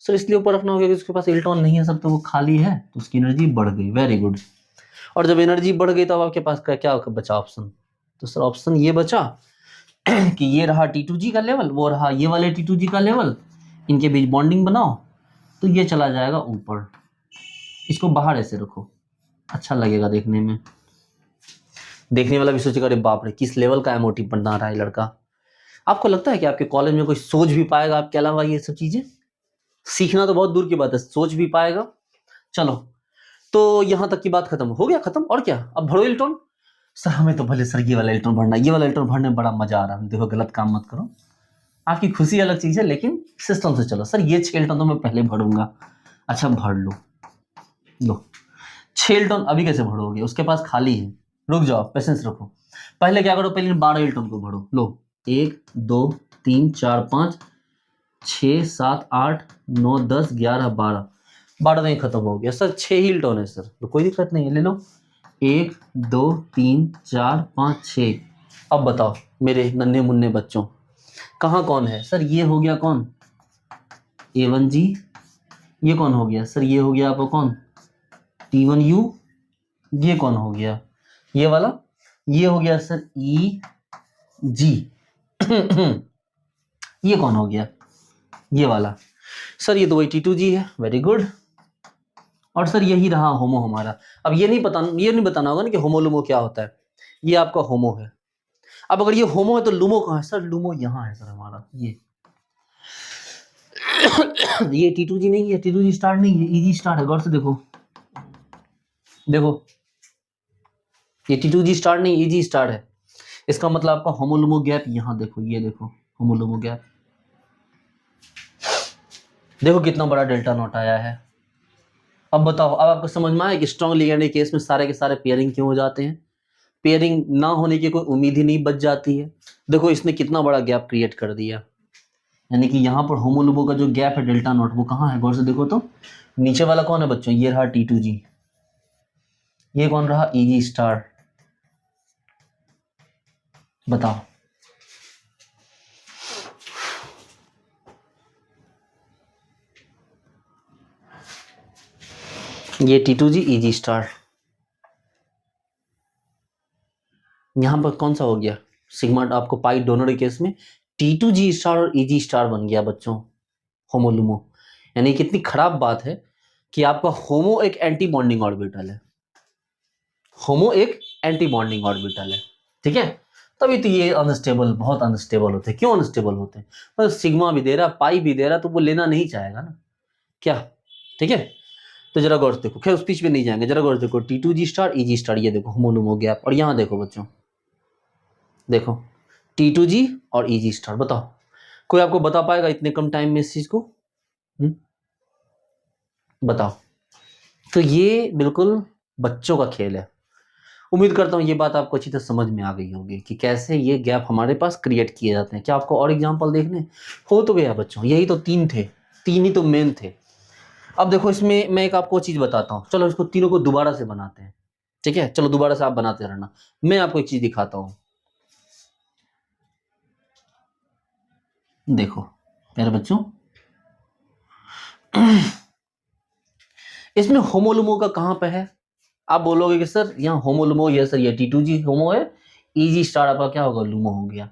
सर? इसलिए ऊपर रखना होगा क्योंकि उसके पास इलेक्ट्रॉन नहीं है सर, तो वो खाली है, तो उसकी एनर्जी बढ़ गई। Very good. और जब एनर्जी बढ़ गई तो अब आपके पास क्या बचा ऑप्शन? तो सर ऑप्शन ये बचा कि ये रहा T2G का लेवल, वो रहा ये वाले T2G का लेवल, इनके बीच बॉन्डिंग बनाओ, तो ये चला जाएगा ऊपर। इसको बाहर ऐसे रखो, अच्छा लगेगा देखने में। देखने वाला भी सोचेगा अरे बाप रे, किस लेवल का एमओटी बना रहा है लड़का। आपको लगता है कि आपके कॉलेज में कोई सोच भी पाएगा आपके अलावा ये सब चीजें? सीखना तो बहुत दूर की बात है, सोच भी पाएगा? चलो, तो यहां तक की बात खत्म हो गया, खत्म। और क्या, अब भरो इलेक्ट्रॉन। सर हमें तो भले सर ये वाला इलेक्ट्रॉन भरना, ये वाला इलेक्ट्रॉन भरने में बड़ा मजा आ रहा है। देखो गलत काम मत करो, आपकी खुशी अलग चीज है, लेकिन सिस्टम से चलो। सर ये 6 इलेक्ट्रॉन तो मैं पहले भरूंगा। अच्छा भर लो, लो 6 इलेक्ट्रॉन अभी कैसे भरोगे? उसके पास खाली है। रुक जाओ, पेशेंस रखो। पहले क्या करो, पहले 12 इलेक्ट्रॉन को भरो। लो 1 2 3 4 5 6 7 8 9 10 11 12। 12 नहीं खत्म हो गया सर, 6 ही इलेक्ट्रॉन है सर, तो कोई दिक्कत नहीं है, ले लो। 1 2 3 4 5 6। अब बताओ मेरे नन्हे मुन्ने बच्चों, कहाँ कौन है? सर ये हो गया कौन? A1G। ये कौन हो गया सर? ये हो गया आपको कौन? T1U। ये कौन हो गया? ये वाला। ये हो गया सर EG। ये कौन हो गया? ये वाला। सर ये तो वही T2G है। Very good. और सर यही रहा होमो हमारा। अब ये नहीं बताना होगा ना कि होमोलुमो क्या होता है। ये आपका होमो है। अब अगर ये होमो है तो लूमो कहाँ है सर? लूमो यहाँ है सर हमारा, ये T2G नहीं है, T2G स्टार नहीं है, EG स्टार है। गौर से देखो, देखो ये T2G स्टार नहीं, EG स्टार है। इसका मतलब आपका होमोलुमो गैप यहाँ देखो, ये देखो होमोलुमो गैप, देखो कितना बड़ा डेल्टा नॉट आया है। अब बताओ, अब आपको समझ में आया कि स्ट्रॉन्ग लिगेंड के केस में सारे के सारे पेयरिंग क्यों हो जाते हैं? पेयरिंग ना होने की कोई उम्मीद ही नहीं बच जाती है। देखो इसने कितना बड़ा गैप क्रिएट कर दिया, यानी कि यहाँ पर होमोलुमो का जो गैप है डेल्टा नॉट, वो कहाँ है? गौर से देखो तो, नीचे वाला कौन है बच्चों? ये रहा T2G, ये कौन रहा? EG star. बताओ, ये T2G EG स्टार, यहां पर कौन सा हो गया? सिग्मा आपको पाई डोनर के केस में T2G स्टार और EG स्टार बन गया बच्चों होमोलुमो। यानी कितनी खराब बात है कि आपका होमो एक एंटी बॉन्डिंग ऑर्बिटल है, होमो एक एंटी बॉन्डिंग ऑर्बिटल है, ठीक है? तभी तो ये अनस्टेबल, बहुत अनस्टेबल होते हैं। क्यों अनस्टेबल होते हैं? बस सिग्मा भी दे रहा, पाई भी दे रहा, तो वो लेना नहीं चाहेगा ना, क्या? ठीक है, तो जरा गौर से देखो, खैर उस बीच में नहीं जाएंगे, जरा गौर से देखो T2G स्टार EG स्टार, ये देखो होमोलुमो गैप, और यहाँ देखो बच्चों, देखो T2G और EG स्टार। बताओ, कोई आपको बता पाएगा इतने कम टाइम में इस चीज को? बताओ। तो ये बिल्कुल बच्चों का खेल है। उम्मीद करता हूँ ये बात आपको अच्छी तरह समझ में आ गई होगी कि कैसे ये गैप हमारे पास क्रिएट किए जाते हैं। क्या आपको और एग्जांपल देखने? हो तो गया बच्चों, यही तो तीन थे, तीन ही तो मेन थे। अब देखो इसमें मैं एक आपको चीज बताता हूँ, चलो इसको तीनों को दोबारा से बनाते हैं, ठीक है? चलो दोबारा से आप बनाते रहना, मैं आपको एक चीज दिखाता हूँ। देखो प्यारे बच्चों, इसमें होमोलुमो का कहां पे है? आप बोलोगे कि सर यहाँ होमोलुमो, ये सर ये T2G होमो है, EG स्टार आपका क्या होगा? लुमो हो गया।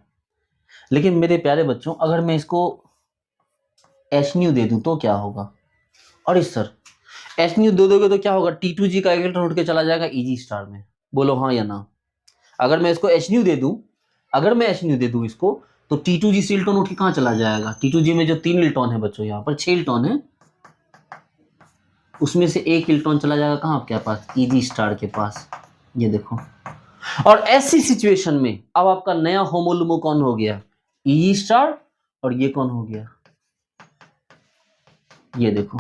लेकिन मेरे प्यारे बच्चों, अगर मैं इसको H न्यू दे दूं तो क्या होगा? अरे सर H न्यू दे दोगे तो क्या होगा? T2G का इलेक्ट्रॉन उठ के चला जाएगा EG स्टार में। बोलो हाँ या ना? अगर मैं इसको H न्यू दे दूं, अगर मैं H न्यू दे दूं इसको, तो T2G से इलेक्ट्रॉन उठ के कहां चला जाएगा? T2G में जो 3 इलेक्ट्रॉन है बच्चों, यहाँ पर 6 इलेक्ट्रॉन है, उसमें से एक इलेक्ट्रॉन चला जाएगा कहां आपके पास? EG स्टार के पास, ये देखो। और ऐसी सिचुएशन में अब आपका नया होमोलुमो कौन हो गया? EG स्टार, और ये कौन हो गया? ये देखो,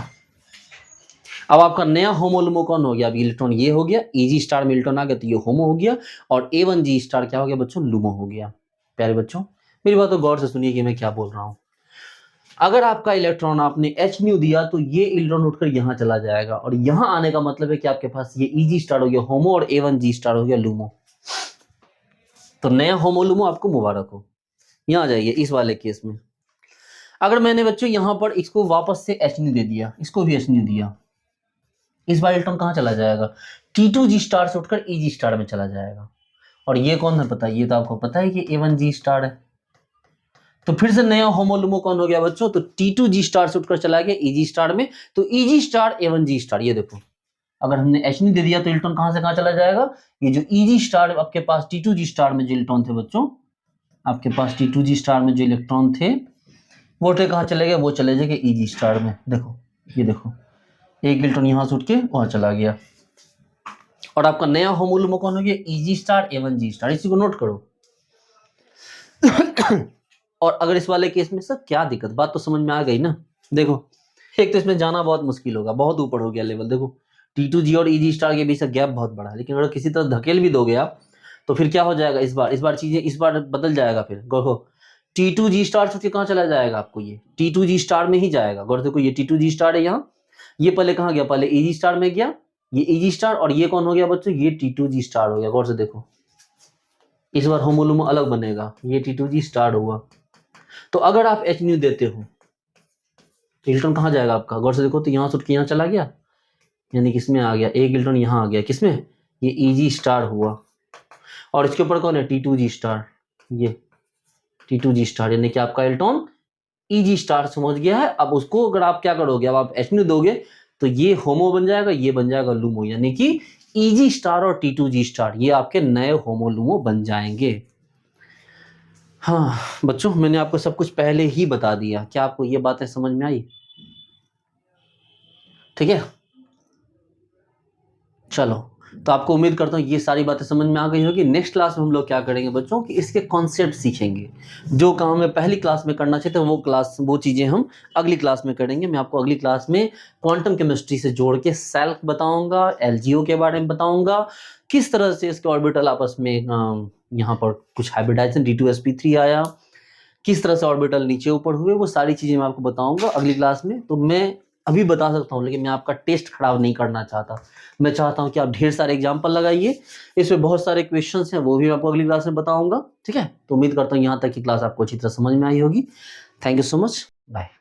अब आपका नया होमोलुमो कौन हो गया? अब इलेक्ट्रॉन ये हो गया, EG स्टार में इलेक्ट्रॉन आ गया तो ये होमो हो गया, और A1G स्टार क्या हो गया बच्चों? लुमो हो गया। प्यारे बच्चों मेरी बात तो गौर से सुनिए कि मैं क्या बोल रहा हूं। अगर आपका इलेक्ट्रॉन आपने H न्यू दिया तो ये इलेक्ट्रॉन उठकर यहां चला जाएगा, और यहां आने का मतलब है कि आपके पास ये EG स्टार हो गया होमो, और A1G स्टार हो गया लुमो। तो नया होमोलुमो आपको मुबारक हो। यहां आ जाइए इस वाले केस में, अगर मैंने बच्चों यहां पर इसको वापस से H न्यू दे दिया, इसको भी H न्यू दिया, इस बार इलेक्ट्रॉन कहां चला जाएगा? T2G स्टार से उठकर EG स्टार में चला जाएगा। और ये कौन है पता है? ये तो आपको पता है कि A1G स्टार है। तो फिर से नया होमोलुमो कौन हो गया बच्चों? तो T2G स्टार से उठकर चला गया EG स्टार में, तो EG स्टार A1G स्टार। ये देखो, अगर हमने H नहीं दे दिया तो इलेक्ट्रॉन कहां से कहां चला जाएगा? ये जो EG स्टार आपके पास T2G स्टार में जो इलेक्ट्रॉन थे बच्चों, आपके पास T2G स्टार में जो इलेक्ट्रॉन थे, वो कहां चले गए? वो चले जाएंगे EG स्टार में। देखो, ये देखो, एक इलेक्ट्रॉन यहां से उठ के वहां चला गया, और आपका नया होमोलुमो कौन हो गया? EG star A1G star. इसी को नोट करो। और अगर इस वाले केस में सर क्या दिक्कत, बात तो समझ में आ गई ना? देखो, एक तो इसमें जाना बहुत मुश्किल होगा, बहुत ऊपर हो गया लेवल। देखो T2G और EG स्टार के बीच गैप बहुत बड़ा है, लेकिन अगर किसी तरह धकेल भी दोगे आप तो फिर क्या हो जाएगा? इस बार चीजें इस बार बदल जाएगा। फिर देखो T2G स्टार से कहां चला जाएगा? आपको ये T2G स्टार में ही जाएगा। गौर देखो, ये T2G स्टार है यहाँ, ये पहले कहां गया? पहले EG स्टार में गया, ये EG स्टार, और ये कौन हो गया बच्चों? ये T2G स्टार हो गया। गौर से देखो, इस बार होमोलुमो अलग बनेगा, ये T2G स्टार हुआ। तो अगर आप H न्यू देते हो तो इलेक्ट्रॉन कहां जाएगा आपका? गौर से देखो, तो यहां से उठ के यहां चला गया, यानी किसमें आ गया? एक इलेक्ट्रॉन यहां आ गया, किसमें? ये EG स्टार हुआ, और इसके ऊपर कौन है? T2G star. ये T2G स्टार, यानी कि आपका इलेक्ट्रॉन EG स्टार समझ गया है। अब उसको अगर आप क्या करोगे? अब आप H न्यू दोगे तो ये होमो बन जाएगा, ये बन जाएगा लुमो, यानी कि Eg स्टार और T2G स्टार ये आपके नए होमोलुमो बन जाएंगे। हाँ बच्चों, मैंने आपको सब कुछ पहले ही बता दिया। क्या आपको ये बातें समझ में आई? ठीक है, चलो, तो आपको उम्मीद करता हूँ ये सारी बातें समझ में आ गई होगी। नेक्स्ट क्लास में हम लोग क्या करेंगे बच्चों कि इसके कॉन्सेप्ट सीखेंगे। जो काम हमें पहली क्लास में करना चाहिए था वो चीज़ें हम अगली क्लास में करेंगे। मैं आपको अगली क्लास में क्वांटम केमिस्ट्री से जोड़ के सेल बताऊंगा, LGO के बारे में बताऊंगा, किस तरह से इसके ऑर्बिटल आपस में यहाँ पर कुछ हाइब्रिडाइजेशन D2sp3 आया, किस तरह से ऑर्बिटल नीचे ऊपर हुए, वो सारी चीज़ें मैं आपको बताऊंगा अगली क्लास में। तो मैं अभी बता सकता हूँ, लेकिन मैं आपका टेस्ट खराब नहीं करना चाहता। मैं चाहता हूँ कि आप ढेर सारे एग्जाम्पल लगाइए, इसमें बहुत सारे क्वेश्चंस हैं, वो भी मैं आपको अगली क्लास में बताऊंगा। ठीक है, तो उम्मीद करता हूँ यहाँ तक की क्लास आपको अच्छी तरह समझ में आई होगी। Thank you so much, bye.